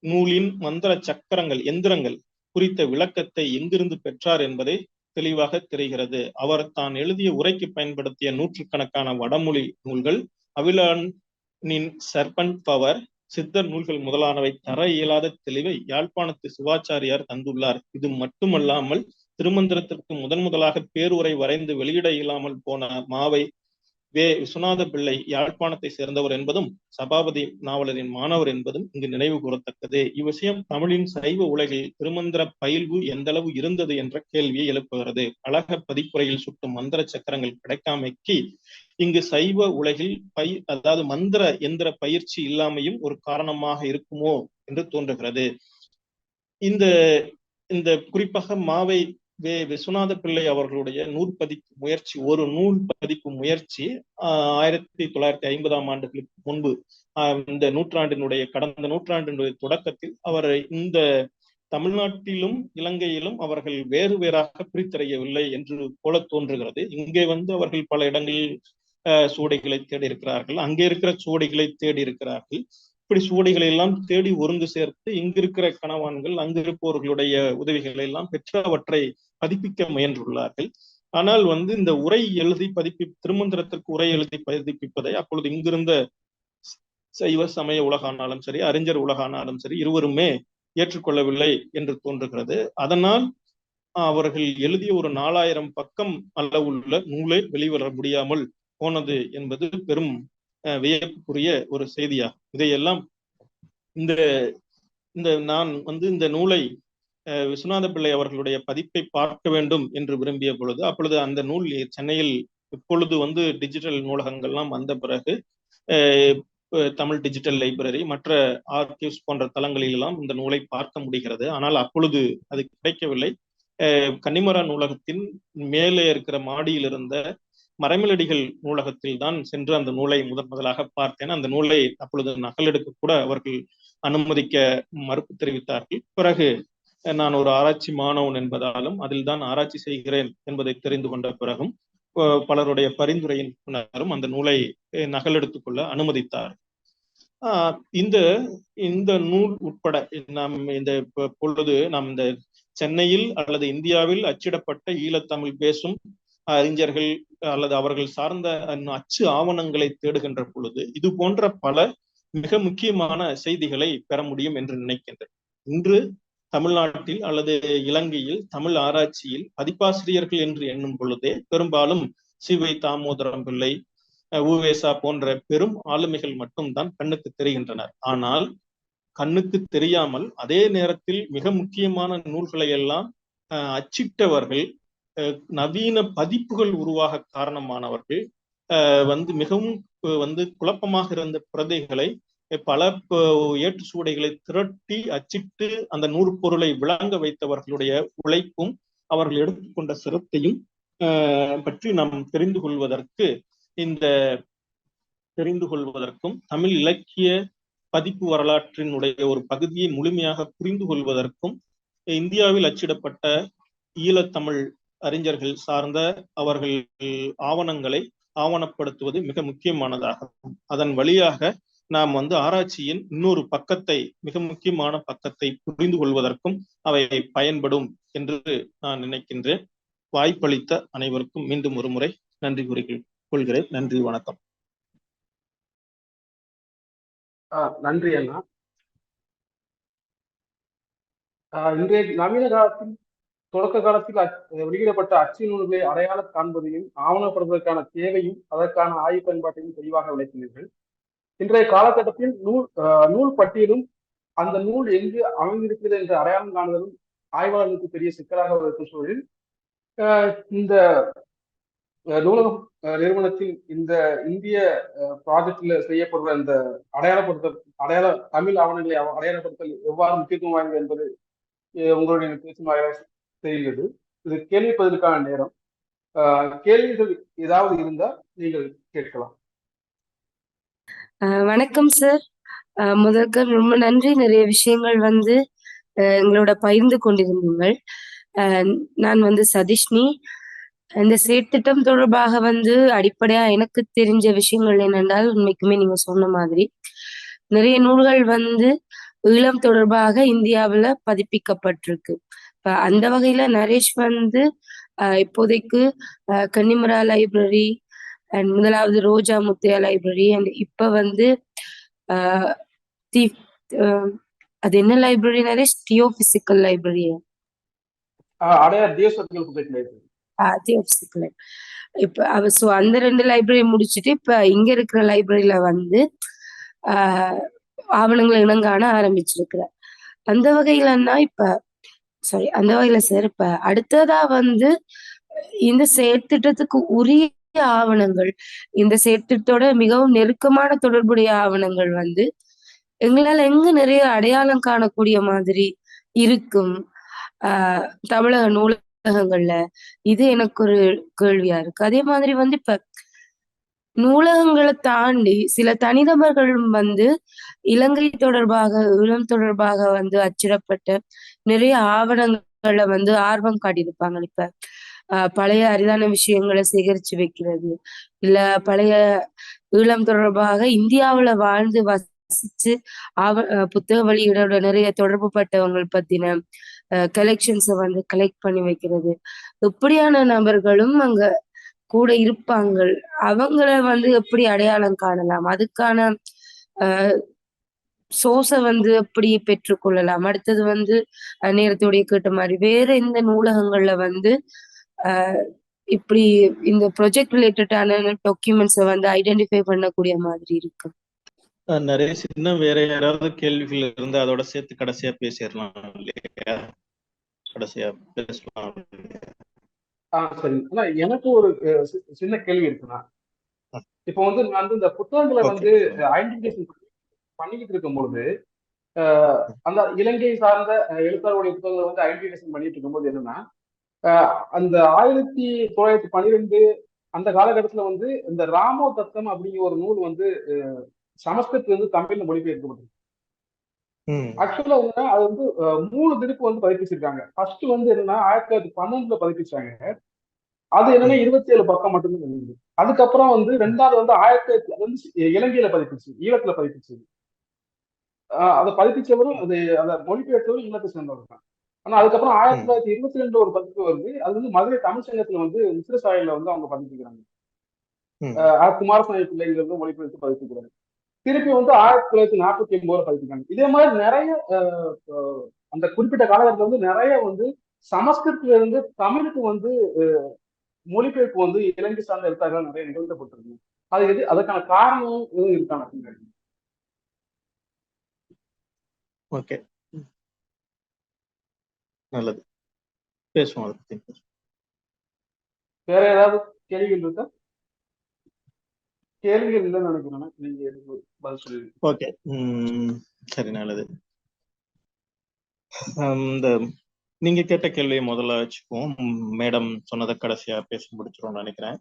நூலின் மந்திர சக்கரங்கள், எந்திரங்கள் குறித்த விளக்கத்தை எங்கிருந்து பெற்றார் என்பதை தெளிவாக தெரிகிறது. அவர் தான் எழுதிய உரைக்கு பயன்படுத்திய நூற்றுக்கணக்கான வடமொழி நூல்கள், அவிலானின் சர்பன்ட் பவர், சித்தர் நூல்கள் முதலானவை தர இயலாத தெளிவை யாழ்ப்பாணத்து சிவாச்சாரியார் தந்துள்ளார். இது மட்டுமல்லாமல் திருமந்திரத்திற்கு முதலாக பேருரை வரைந்து வெளியிட இயலாமல் போன மாவை விஸ்வநாத பிள்ளை யாழ்ப்பாணத்தை சேர்ந்தவர் என்பதும் சபாபதி நாவலரின் மாணவர் என்பதும் இங்கு நினைவு கூறத்தக்கது. இவ்விஷயம் தமிழின் சைவ உலகில் திருமந்திர பயில்வு எந்த அளவு இருந்தது என்ற கேள்வியை எழுப்புகிறது. கழக பதிப்புரையில் சுட்டும் மந்திர சக்கரங்கள் கிடைக்காமைக்கு இங்கு சைவ உலகில் அதாவது மந்திர எந்திர பயிற்சி இல்லாமையும் ஒரு காரணமாக இருக்குமோ என்று தோன்றுகிறது. இந்த குறிப்பாக மாவை விஸ்வநாத பிள்ளை அவர்களுடைய ஒரு நூல் பதிப்பு முயற்சி 1950ஆம் ஆண்டுகளுக்கு முன்பு, இந்த நூற்றாண்டினுடைய கடந்த நூற்றாண்டினுடைய தொடக்கத்தில் அவர் இந்த தமிழ்நாட்டிலும் இலங்கையிலும் அவர்கள் வேறு வேறாக பிரித்தறியவில்லை என்று போல தோன்றுகிறது. இங்கே வந்து அவர்கள் பல இடங்களில் சுவடிகளை தேடி இருக்கிறார்கள், அங்கே இருக்கிற சுவடிகளை தேடி இருக்கிறார்கள். இப்படி சுவடிகளை எல்லாம் தேடி ஒருங்கு சேர்த்து இங்கிருக்கிற கணவான்கள் அங்கிருப்பவர்களுடைய உதவிகளை எல்லாம் பெற்று அவற்றை பதிப்பிக்க முயன்றுள்ளார்கள். ஆனால் வந்து இந்த உரை எழுதி திருமந்திரத்திற்கு உரை எழுதி பதிப்பிப்பதை அப்பொழுது இங்கிருந்த சைவ சமய உலகானாலும் சரி, அறிஞர் உலகானாலும் சரி, இருவருமே ஏற்றுக்கொள்ளவில்லை என்று தோன்றுகிறது. அதனால் அவர்கள் எழுதிய ஒரு 4000 பக்கம் அளவுள்ள நூலை வெளிவர முடியாமல் போனது என்பது பெரும் வியப்புக்குரிய ஒரு செய்தியாகும். இதையெல்லாம் நான் வந்து இந்த நூலை விஸ்வநாத பிள்ளை அவர்களுடைய பதிப்பை பார்க்க வேண்டும் என்று விரும்பிய பொழுது, அப்பொழுது அந்த நூல் சென்னையில் இப்பொழுது வந்து டிஜிட்டல் நூலகங்கள்லாம் வந்த பிறகு தமிழ் டிஜிட்டல் லைப்ரரி, மற்ற ஆர்கிவ்ஸ் போன்ற தளங்களிலெல்லாம் இந்த நூலை பார்க்க முடிகிறது. ஆனால் அப்பொழுது அது கிடைக்கவில்லை. கன்னிமரா நூலகத்தின் மேலே இருக்கிற மாடியில் இருந்த மறைமலடிகள் நூலகத்தில் தான் சென்று அந்த நூலை முதலாக பார்த்தேன். அந்த நூலை அப்பொழுது நகலெடுக்க கூட அவர்கள் அனுமதிக்க மறுப்பு தெரிவித்தார்கள். பிறகு நான் ஒரு ஆராய்ச்சி மாணவன் என்பதாலும் அதில் தான் ஆராய்ச்சி செய்கிறேன் என்பதை தெரிந்து கொண்ட பிறகும் பலருடைய பரிந்துரையின் பின்னரும் அந்த நூலை நகலெடுத்துக் கொள்ள அனுமதித்தார். இந்த நூல் உட்பட நாம் இந்த சென்னையில் அல்லது இந்தியாவில் அச்சிடப்பட்ட ஈழத்தமிழ் பேசும் அறிஞர்கள் அல்லது அவர்கள் சார்ந்த அச்சு ஆவணங்களை தேடுகின்ற பொழுது இது போன்ற பல மிக முக்கியமான செய்திகளை பெற முடியும் என்று நினைக்கின்றேன். இன்று தமிழ்நாட்டில் அல்லது இலங்கையில் தமிழ் ஆராய்ச்சியில் பதிப்பாசிரியர்கள் என்று எண்ணும் பொழுதே பெரும்பாலும் சி.வை. தாமோதரம் பிள்ளை, உவேசா போன்ற பெரும் ஆளுமைகள் மட்டும்தான் கண்ணுக்கு தெரிகின்றனர். ஆனால் கண்ணுக்கு தெரியாமல் அதே நேரத்தில் மிக முக்கியமான நூல்களை எல்லாம் அச்சிட்டவர்கள், நவீன பதிப்புகள் உருவாக காரணமானவர்கள், மிகவும் குழப்பமாக இருந்த பிரதைகளை பல ஏற்று சூடைகளை திரட்டி அச்சிட்டு அந்த நூற்பொருளை விளங்க வைத்தவர்களுடைய உழைப்பும் அவர்கள் எடுத்துக்கொண்ட சிரத்தையும் பற்றி நாம் தெரிந்து கொள்வதற்கும் தமிழ் இலக்கிய பதிப்பு வரலாற்றினுடைய ஒரு பகுதியை முழுமையாக புரிந்து கொள்வதற்கும் இந்தியாவில் அச்சிடப்பட்ட ஈழத்தமிழ் அறிஞர்கள் சார்ந்த அவர்கள் ஆவணங்களை ஆவணப்படுத்துவது மிக முக்கியமானதாகும். அதன் வழியாக நாம் ஆராய்ச்சியின் இன்னொரு பக்கத்தை, மிக முக்கியமான பக்கத்தை புரிந்து கொள்வதற்கும் அவை பயன்படும் என்று நான் நினைக்கின்றேன். வாய்ப்பளித்த அனைவருக்கும் மீண்டும் ஒரு முறை நன்றி கூறிக்கொள்கிறேன். நன்றி, வணக்கம். நன்றி அண்ணா. இன்றைய நவீன காலத்தில் தொடக்க காலத்தில் வெளியிடப்பட்ட அச்சு நூல்களை அடையாளம் காண்பதையும் ஆவணப்படுவதற்கான தேவையும் அதற்கான ஆய்வு பயன்பாட்டையும் தெளிவாக விளக்கினீர்கள். இன்றைய காலகட்டத்தில் நூல் பட்டியலும் அந்த நூல் எங்கு அமைந்திருக்கிறது என்ற அடையாளம் காணுதலும் ஆய்வாளர்களுக்கு பெரிய சிக்கலாக இருக்கும் சூழலில் இந்த நூலகம் நிறுவனத்தின் இந்த இந்திய ப்ராஜெக்ட்ல செய்யப்படுற இந்த தமிழ் ஆவணங்களை அடையாளப்படுத்தல் எவ்வாறு முக்கியத்துவம் வாய்ந்தது என்பது உங்களுடைய பேசும் தெரிகிறது. இது கேள்வி பதிலுக்கான நேரம். கேள்விகள் ஏதாவது இருந்தால் நீங்கள் கேட்கலாம். வணக்கம் சார். முதல்ல ரொம்ப நன்றி. நிறைய விஷயங்கள் எங்களோட பகிர்ந்து கொண்டிருந்தீங்கள். நான் சதீஷ்னி. இந்த செயற்திட்டம் தொடர்பாக அடிப்படையா எனக்கு தெரிஞ்ச விஷயங்கள் என்னென்றால், உண்மைக்குமே நீங்க சொன்ன மாதிரி நிறைய நூல்கள் ஈழம் தொடர்பாக இந்தியாவுல பதிப்பிக்கப்பட்டிருக்கு. இப்ப அந்த வகையில நரேஷ் இப்போதைக்கு கன்னிமரா லைப்ரரி அண்ட் முதலாவது ரோஜா முத்தையா லைப்ரரி அண்ட் இப்ப அது என்ன லைப்ரரி நரேஷ்? தியோபிசிக்கல் லைப்ரரி. இப்ப சோ அந்த 2 லைப்ரரி முடிச்சுட்டு இப்ப இங்க இருக்கிற லைப்ரரியில ஆவணங்களை இனங்காண ஆரம்பிச்சிருக்கிறார். அந்த வகையிலன்னா அந்த வகையில சார் இப்ப அடுத்ததா இந்த செயற்திட்டத்துக்கு உரிய ஆவணங்கள், இந்த செயற்திட்டத்தோட மிகவும் நெருக்கமான தொடர்புடைய ஆவணங்கள் எங்களால எங்க நிறைய அடையாளம் காணக்கூடிய மாதிரி இருக்கும் தமிழக நூலகங்கள்ல? இது எனக்கு ஒரு கேள்வியா இருக்கு. அதே மாதிரி இப்ப நூலகங்களை தாண்டி சில தனிநபர்களும் இலங்கை தொடர்பாக, ஈழம் தொடர்பாக அச்சிடப்பட்ட நிறைய ஆவணங்களை ஆர்வம் காட்டியிருப்பாங்க. இப்ப பழைய அரிதான விஷயங்களை சேகரிச்சு வைக்கிறது, இல்ல பழைய ஈழம் தொடர்பாக இந்தியாவுல வாழ்ந்து வசிச்சு புத்தக வெளியீடோட நிறைய தொடர்பு பட்டவங்க பத்தின கலெக்ஷன்ஸை கலெக்ட் பண்ணி வைக்கிறது. இப்படியான நபர்களும் அங்க கூட இருப்பாங்க. அவங்கள எப்படி அடையாளம் காணலாம்? அதுக்கான சோர்ஸை எப்படி பெற்றுக்கொள்ளலாம்? அடுத்தது நேரத்தோடைய கேட்ட மாதிரி வேற இந்த நூலகங்கள்ல இப்படி இந்த ப்ரொஜெக்ட் ரிலேட்டடான டாக்குமெண்ட்ஸை ஐடென்டிஃபை பண்ணக்கூடிய மாதிரி இருக்கு. நிறைய சின்ன வேற யாராவது கேள்விகள் இருந்து அதோட சேர்த்து கடைசியா பேசிடலாம் இல்லையா? கடைசியா பேசலாம். சரி. ஆனா எனக்கு ஒரு சின்ன கேள்வி இருக்குண்ணா. இப்போ நான் இந்த புத்தகங்களை ஐடென்டிஃபிகேஷன் பண்ணிக்கிட்டு இருக்கும் பொழுது அந்த இலங்கை சார்ந்த எழுத்தாளருடைய புத்தகங்களை ஐடென்டிஃபிகேஷன் பண்ணிட்டு இருக்கும்போது என்னன்னா, அந்த 1912 அந்த காலகட்டத்துல இந்த ராமோ தத்தம் அப்படிங்கிற ஒரு நூல் சமஸ்கிருத்ல தமிழ்ல மொழிபெயர்க்கப்பட்டது. ஆக்சுவலா அது 3 திருப்பு பதிப்பிச்சிருக்காங்க. ஃபர்ஸ்ட் என்னன்னா 1912 பதிப்பிச்சாங்க. அது என்னன்னா 27 பக்கம் மட்டும்தான் இருந்தது. அதுக்கப்புறம் ரெண்டாவது 1900 இலங்கையில பதிப்பிச்சு, ஈழத்துல பதிப்பிச்சு. அதை பதிப்பிச்சவரும் அதை மொழிபெயர்த்தவரும் ஈழத்தை சேர்ந்தவர் தான். ஆனா அதுக்கப்புறம் ம் 1922 ஒரு பதிப்பு வருது. அது வந்து மதுரை தமிழ் சங்கத்துல வந்து மிஸ்ர சாயல்ல வந்து அவங்க பதிப்பிக்கிறாங்க. ம் குமாரசாமி பிள்ளைங்கிறது மொழிபெயர்த்து பதிப்பிக்கிறாங்க. திருப்பி வந்து 1949 பதிப்பிக்கிறாங்க. இதே மாதிரி நிறைய அந்த குறிப்பிட்ட காலகட்டத்தில் வந்து நிறைய வந்து சமஸ்கிருத்ல இருந்து தமிழுக்கு வந்து மொழிபெயர்ப்பு வந்து இலங்கை சார்ந்த எழுத்தாளர்கள் நிறைய நிகழ்த்தப்பட்டிருக்கு. அது எது அதற்கான காரணம் எதுவும் இருக்கான பின்னாடி? ஓகே, நல்லது, பேசுவோம் அதை பத்தி பேசுவோம். வேற ஏதாவது கேள்விகள் இருக்கா? கேள்விகள் இல்லைன்னு நினைக்கிறேன். நீங்க எதுக்கு பதில் சொல்லுவீங்க? ஓகே, சரி, நல்லது. இந்த நீங்க கேட்ட கேள்வியை முதல்ல வச்சுக்குவோம். மேடம் சொன்னதை கடைசியா பேசி முடிச்சிருவோம்னு நினைக்கிறேன்.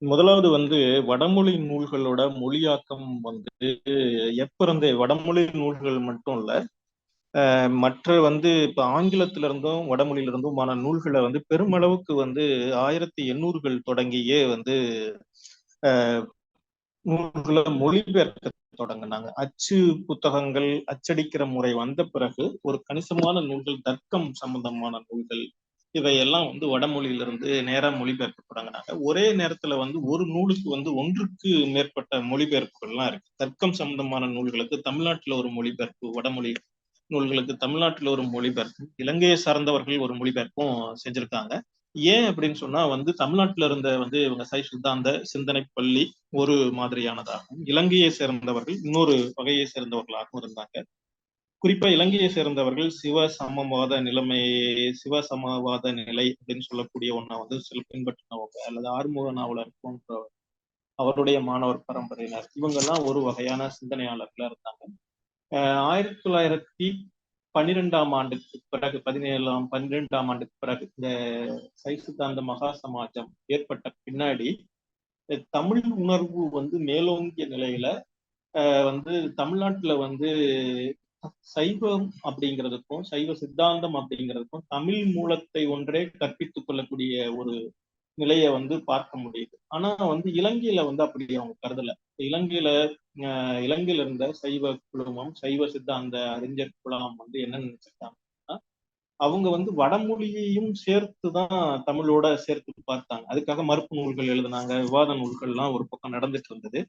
முதலாவது வந்து வடமொழி நூல்களோட மொழியாக்கம் வந்து எப்ப இருந்தே வடமொழி நூல்கள் மட்டும் இல்ல, மற்ற வந்து இப்ப ஆங்கிலத்தில இருந்தும் வடமொழியில இருந்துமான நூல்களை வந்து பெருமளவுக்கு வந்து 1800கள் தொடங்கியே வந்து நூல்களை மொழிபெயர்க்க தொடங்கினாங்க. அச்சு புத்தகங்கள் அச்சடிக்கிற முறை வந்த பிறகு ஒரு கணிசமான நூல்கள், தர்க்கம் சம்பந்தமான நூல்கள், இவையெல்லாம் வந்து வடமொழியிலிருந்து நேரா மொழிபெயர்க்க தொடங்கினாங்க. ஒரே நேரத்துல வந்து ஒரு நூலுக்கு வந்து ஒன்றுக்கு மேற்பட்ட மொழிபெயர்ப்புகள்லாம் இருக்கு. தர்க்கம் சம்பந்தமான நூல்களுக்கு தமிழ்நாட்டுல ஒரு மொழிபெயர்ப்பு, வடமொழி நூல்களுக்கு தமிழ்நாட்டுல ஒரு மொழிபெயர்ப்பு, இலங்கையை சார்ந்தவர்கள் ஒரு மொழிபெயர்ப்பும் செஞ்சிருக்காங்க. ஏன் அப்படின்னு சொன்னா வந்து தமிழ்நாட்டுல இருந்த வந்து இவங்க சைவ சித்தாந்த சிந்தனை பள்ளி ஒரு மாதிரியானதாகவும், இலங்கையை சேர்ந்தவர்கள் இன்னொரு வகையை சேர்ந்தவர்களாகவும் இருந்தாங்க. குறிப்பா இலங்கையை சேர்ந்தவர்கள் சிவ சமவாத நிலை அப்படின்னு சொல்லக்கூடிய ஒன்றை வந்து சில பின்பற்றினவங்க, அல்லது ஆறுமுக நாவலர் போன்ற அவருடைய மாணவர் பரம்பரையினர், இவங்க எல்லாம் ஒரு வகையான சிந்தனையாளர்களா இருந்தாங்க. 1912ஆம் ஆண்டுக்கு பிறகு 12ஆம் ஆண்டுக்கு பிறகு இந்த சைவ சித்தாந்த மகா சமாஜம் ஏற்பட்ட பின்னாடி தமிழ் உணர்வு வந்து மேலோங்கிய நிலையில வந்து தமிழ்நாட்டுல வந்து சைவம் அப்படிங்கிறதுக்கும் சைவ சித்தாந்தம் அப்படிங்கிறதுக்கும் தமிழ் மூலத்தை ஒன்றே கற்பித்துக் கொள்ளக்கூடிய ஒரு நிலையை வந்து பார்க்க முடியுது. ஆனா வந்து இலங்கையில வந்து அப்படி அவங்க கருதல. இலங்கையில இருந்த சைவ குழுமம், சைவ சித்தாந்த அறிஞர் குழாம் வந்து என்ன நினைச்சிருக்காங்கன்னா, அவங்க வந்து வடமொழியையும் சேர்த்துதான் தமிழோட சேர்த்து பார்த்தாங்க. அதுக்காக மறுப்பு நூல்கள் எழுதினாங்க, விவாத நூல்கள்லாம் ஒரு பக்கம் நடந்துட்டு இருந்தது.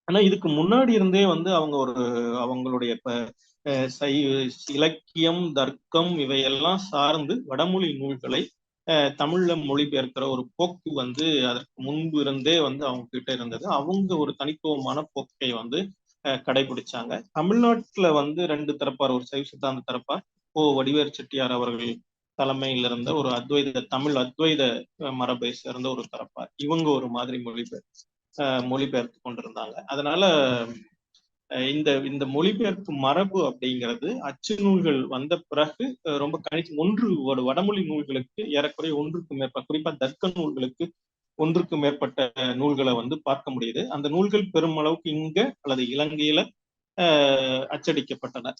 ஆனா இதுக்கு முன்னாடி இருந்தே வந்து அவங்க அவங்களுடைய இலக்கியம், தர்க்கம் இவையெல்லாம் சார்ந்து வடமொழி நூல்களை தமிழ்ல மொழிபெயர்க்கிற ஒரு போக்கு வந்து அதற்கு முன்பு இருந்தே வந்து அவங்க கிட்ட இருந்தது. அவங்க ஒரு தனித்துவமான போக்கை வந்து கடைபிடிச்சாங்க. தமிழ்நாட்டுல வந்து ரெண்டு தரப்பார், ஒரு சைவ சித்தாந்த தரப்பார், வடிவேறு செட்டியார் அவர்கள் தலைமையில் இருந்த ஒரு தமிழ் அத்வைத மரபை சேர்ந்த ஒரு தரப்பார், இவங்க ஒரு மாதிரி மொழிபெயர்த்து கொண்டிருந்தாங்க. அதனால இந்த இந்த மொழிபெயர்ப்பு மரபு அப்படிங்கிறது அச்சு நூல்கள் வந்த பிறகு ரொம்ப ஒரு வடமொழி நூல்களுக்கு ஏறக்குறைய ஒன்றுக்கு மேற்பட்ட, குறிப்பா தர்க்க நூல்களுக்கு ஒன்றுக்கு மேற்பட்ட நூல்களை வந்து பார்க்க முடியுது. அந்த நூல்கள் பெருமளவுக்கு இங்க அல்லது இலங்கையில அச்சடிக்கப்பட்டன.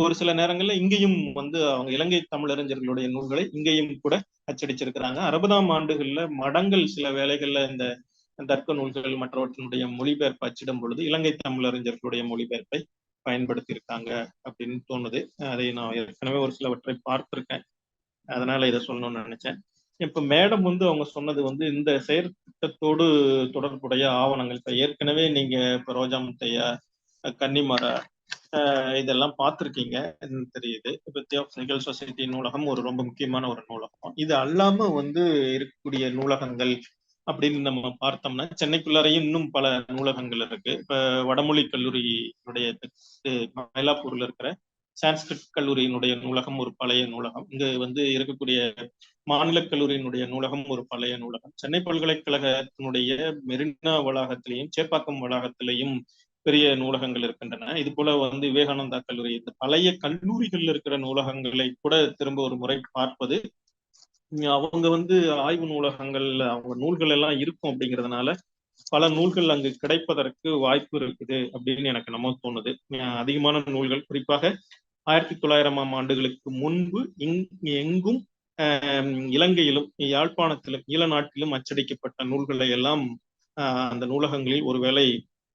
ஒரு சில நேரங்கள்ல இங்கேயும் வந்து அவங்க இலங்கை தமிழறிஞர்களுடைய நூல்களை இங்கேயும் கூட அச்சடிச்சிருக்கிறாங்க. 60ஆம் ஆண்டுகள்ல மடங்கள் சில வேளைகள்ல இந்த தர்க்க நூல்கள் மற்றவற்றினுடைய மொழிபெயர்ப்பு அச்சிடும் பொழுது இலங்கை தமிழறிஞர்களுடைய மொழிபெயர்ப்பை பயன்படுத்தி இருக்காங்க அப்படின்னு தோணுது. அதை நான் ஏற்கனவே ஒரு சிலவற்றை பார்த்திருக்கேன், அதனால இதை சொல்லணும்னு நினைச்சேன். இப்ப மேடம் வந்து அவங்க சொன்னது வந்து இந்த செயற்திட்டத்தோடு தொடர்புடைய ஆவணங்கள், இப்ப ஏற்கனவே நீங்க இப்ப ரோஜா முத்தையா, கன்னிமரா இதெல்லாம் பார்த்திருக்கீங்க தெரியுது. இப்ப தியோசபிகல் சொசைட்டி நூலகம் ஒரு ரொம்ப முக்கியமான ஒரு நூலகம். இது அல்லாம வந்து இருக்கக்கூடிய நூலகங்கள் அப்படின்னு நம்ம பார்த்தோம்னா சென்னைக்குள்ளாரையும் இன்னும் பல நூலகங்கள் இருக்கு. இப்ப வடமொழி கல்லூரியினுடைய மயிலாப்பூர்ல இருக்கிற சான்ஸ்கிரிட் கல்லூரியினுடைய நூலகம் ஒரு பழைய நூலகம். இங்க வந்து இருக்கக்கூடிய மாநில கல்லூரியினுடைய நூலகம் ஒரு பழைய நூலகம். சென்னை பல்கலைக்கழகத்தினுடைய மெரினா வளாகத்திலையும் சேப்பாக்கம் வளாகத்திலையும் பெரிய நூலகங்கள் இருக்கின்றன. இது போல வந்து விவேகானந்தா கல்லூரி, இந்த பழைய கல்லூரிகள் இருக்கிற நூலகங்களை கூட திரும்ப ஒரு முறை பார்ப்பது, அவங்க வந்து ஆய்வு நூலகங்கள், அவங்க நூல்கள் எல்லாம் இருக்கும் அப்படிங்கிறதுனால பல நூல்கள் அங்கு கிடைப்பதற்கு வாய்ப்பு இருக்குது அப்படின்னு எனக்கு நம்ம தோணுது. அதிகமான நூல்கள் குறிப்பாக 1900ஆம் ஆண்டுகளுக்கு முன்பு எங்கும் இலங்கையிலும் யாழ்ப்பாணத்திலும் ஈழ நாட்டிலும் அச்சடிக்கப்பட்ட நூல்களை எல்லாம் அந்த நூலகங்களில் ஒருவேளை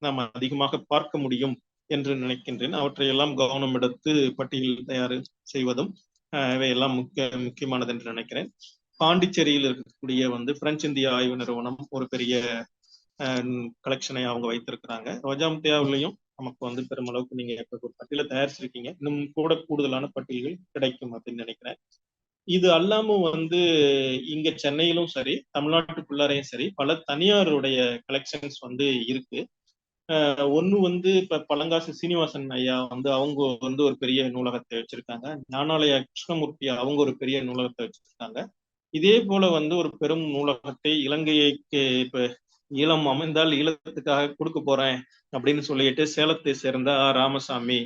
நாம் அதிகமாக பார்க்க முடியும் என்று நினைக்கின்றேன். அவற்றையெல்லாம் கவனம் எடுத்து பட்டியல் தயார் செய்வதும் இவையெல்லாம் முக்கியமானது என்று நினைக்கிறேன். பாண்டிச்சேரியில் இருக்கக்கூடிய பிரெஞ்சு இந்திய ஆய்வு நிறுவனம் ஒரு பெரிய கலெக்ஷனை அவங்க வைத்திருக்கிறாங்க. ரோஜாமுத்தியாவிலையும் நமக்கு பெருமளவுக்கு நீங்க ஒரு பட்டியலை தயாரிச்சிருக்கீங்க. இன்னும் கூட கூடுதலான பட்டியல்கள் கிடைக்கும் அப்படின்னு நினைக்கிறேன். இது அல்லாம இங்க சென்னையிலும் சரி, தமிழ்நாட்டுக்குள்ளாரையும் சரி, பல தனியாருடைய கலெக்ஷன்ஸ் இருக்கு. ஒண்ணு இப்ப பழங்காசு சீனிவாசன் ஐயா அவங்க ஒரு பெரிய நூலகத்தை வச்சிருக்காங்க. ஞானாலயா கிருஷ்ணமூர்த்தி அவங்க ஒரு பெரிய நூலகத்தை வச்சிருக்காங்க. இதே போல ஒரு பெரும் நூலகத்தை இலங்கைக்கு இப்ப ஈழம் அமைந்தால் ஈழத்துக்காக கொடுக்க போறேன் அப்படின்னு சொல்லிட்டு சேலத்தை சேர்ந்த ராமசாமி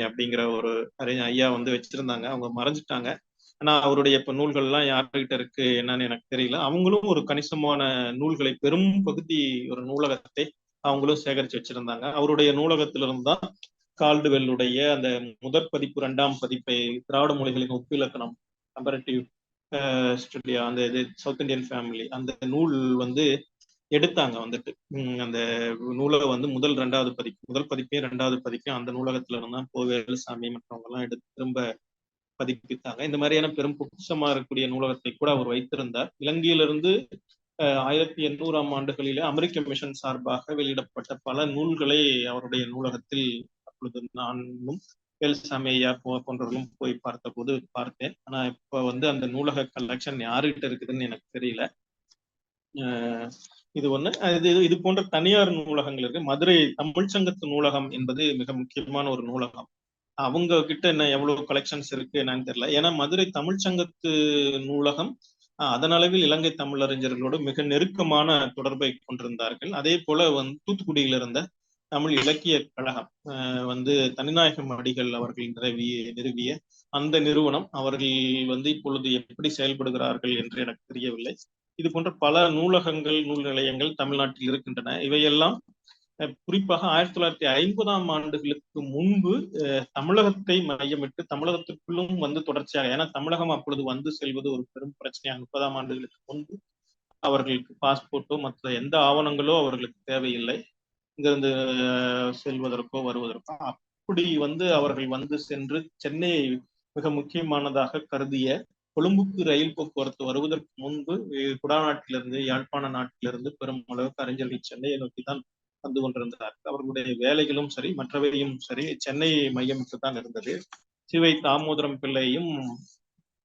அப்படிங்கிற ஒரு ஐயா வச்சிருந்தாங்க. அவங்க மறைஞ்சிட்டாங்க. ஆனா அவருடைய இப்ப நூல்கள் எல்லாம் யார்கிட்ட இருக்கு என்னன்னு எனக்கு தெரியல. அவங்களும் ஒரு கணிசமான நூல்களை, பெரும் பகுதி ஒரு நூலகத்தை அவங்களும் சேகரிச்சு வச்சிருந்தாங்க. அவருடைய நூலகத்திலிருந்து தான் கால்டுவெல்லுடைய அந்த முதற் பதிப்பு, 2ஆம் பதிப்பை, திராவிட மொழிகளின் ஒப்பிலக்கணம், கம்பேரிட்டிவ் ஸ்டுடியோ, அந்த இது சவுத் இந்தியன் ஃபேமிலி, அந்த நூல் எடுத்தாங்க. அந்த நூலகம் முதல் 2வது பதிப்பு, முதல் பதிப்பையும் 2வது பதிப்பையும் அந்த நூலகத்துல இருந்தா வேலுசாமி மற்றவங்க எல்லாம் எடுத்து திரும்ப பதிப்பித்தாங்க. இந்த மாதிரியான பெரும் பொக்கிஷமா இருக்கக்கூடிய நூலகத்தை கூட அவர் வைத்திருந்தார். இலங்கையிலிருந்து 1800ஆம் ஆண்டுகளிலே அமெரிக்க மிஷன் சார்பாக வெளியிடப்பட்ட பல நூல்களை அவருடைய நூலகத்தில் அப்பொழுது நானும் வேலுசாமி ஐயா போன்றவர்களும் போய் பார்த்த போது பார்த்தேன். ஆனா இப்ப அந்த நூலக கலெக்ஷன் யாருகிட்ட இருக்குதுன்னு எனக்கு தெரியல. இது ஒண்ணு. இது போன்ற தனியார் நூலகங்கள் இருக்கு. மதுரை தமிழ்ச்சங்கத்து நூலகம் என்பது மிக முக்கியமான ஒரு நூலகம். அவங்க கிட்ட என்ன எவ்வளவு கலெக்ஷன்ஸ் இருக்கு என்னன்னு தெரியல. ஏன்னா மதுரை தமிழ்ச்சங்கத்து நூலகம் அதன் அளவில் இலங்கை தமிழறிஞர்களோடு மிக நெருக்கமான தொடர்பை கொண்டிருந்தார்கள். அதே போல தூத்துக்குடியில் இருந்த தமிழ் இலக்கிய கழகம் தனிநாயகம் அடிகள் அவர்கள் நிறுவிய அந்த நிறுவனம், அவர்கள் இப்பொழுது எப்படி செயல்படுகிறார்கள் என்று எனக்கு தெரியவில்லை. இது போன்ற பல நூலகங்கள், நூல் நிலையங்கள் தமிழ்நாட்டில் இருக்கின்றன. இவையெல்லாம் குறிப்பாக 1950ஆம் ஆண்டுகளுக்கு முன்பு தமிழகத்தை மையமிட்டு தமிழகத்திற்குள்ளும் தொடர்ச்சியாக, ஏன்னா தமிழகம் அப்பொழுது செல்வது ஒரு பெரும் பிரச்சனையாக, 30ஆம் ஆண்டுகளுக்கு முன்பு அவர்களுக்கு பாஸ்போர்ட்டோ மற்ற எந்த ஆவணங்களோ அவர்களுக்கு தேவையில்லை இங்கிருந்து செல்வதற்கோ வருவதற்கோ. அப்படி அவர்கள் சென்று சென்னையை மிக முக்கியமானதாக கருதிய கொழும்புக்கு ரயில் போக்குவரத்து வருவதற்கு முன்பு குடாநாட்டிலிருந்து, யாழ்ப்பாண நாட்டிலிருந்து பெரும் அளவுக்கு அறிஞர்கள் சென்னையை நோக்கி தான் வந்து கொண்டிருந்தார்கள். அவர்களுடைய வேலைகளும் சரி, மற்றவையும் சரி, சென்னையை மையமிட்டு தான் இருந்தது. சிவை தாமோதரம் பிள்ளையும்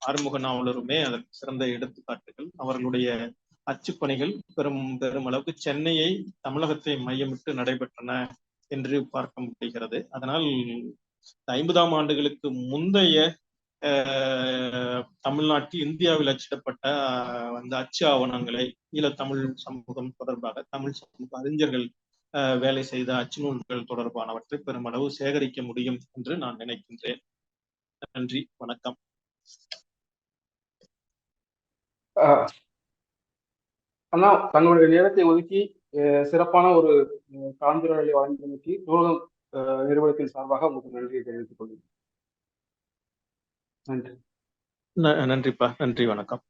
ஆறுமுக நாவலருமே அதற்கு சிறந்த எடுத்துக்காட்டுகள். அவர்களுடைய அச்சுப்பணிகள் பெரும் அளவுக்கு சென்னையை, தமிழகத்தை மையமிட்டு நடைபெற்றன என்று பார்க்க முடிகிறது. அதனால் 50ஆம் ஆண்டுகளுக்கு முந்தைய தமிழ்நாட்டில் இந்தியாவில் அச்சிடப்பட்ட அச்சு ஆவணங்களை ஈழத்தமிழ் சமூகம் தொடர்பாக, தமிழ் சமூக அறிஞர்கள் வேலை செய்த அச்சு நூல்கள் தொடர்பானவற்றை பெருமளவு சேகரிக்க முடியும் என்று நான் நினைக்கின்றேன். நன்றி, வணக்கம். அண்ணா, தங்களுடைய நேரத்தை ஒதுக்கி சிறப்பான ஒரு கலந்துரையாடலை வழங்கியமைக்கு நூலகம் நிறுவனத்தின் சார்பாக உங்களுக்கு நன்றியை தெரிவித்துக் கொள்கிறேன். நன்றி. நன்றிப்பா. நன்றி, வணக்கம்.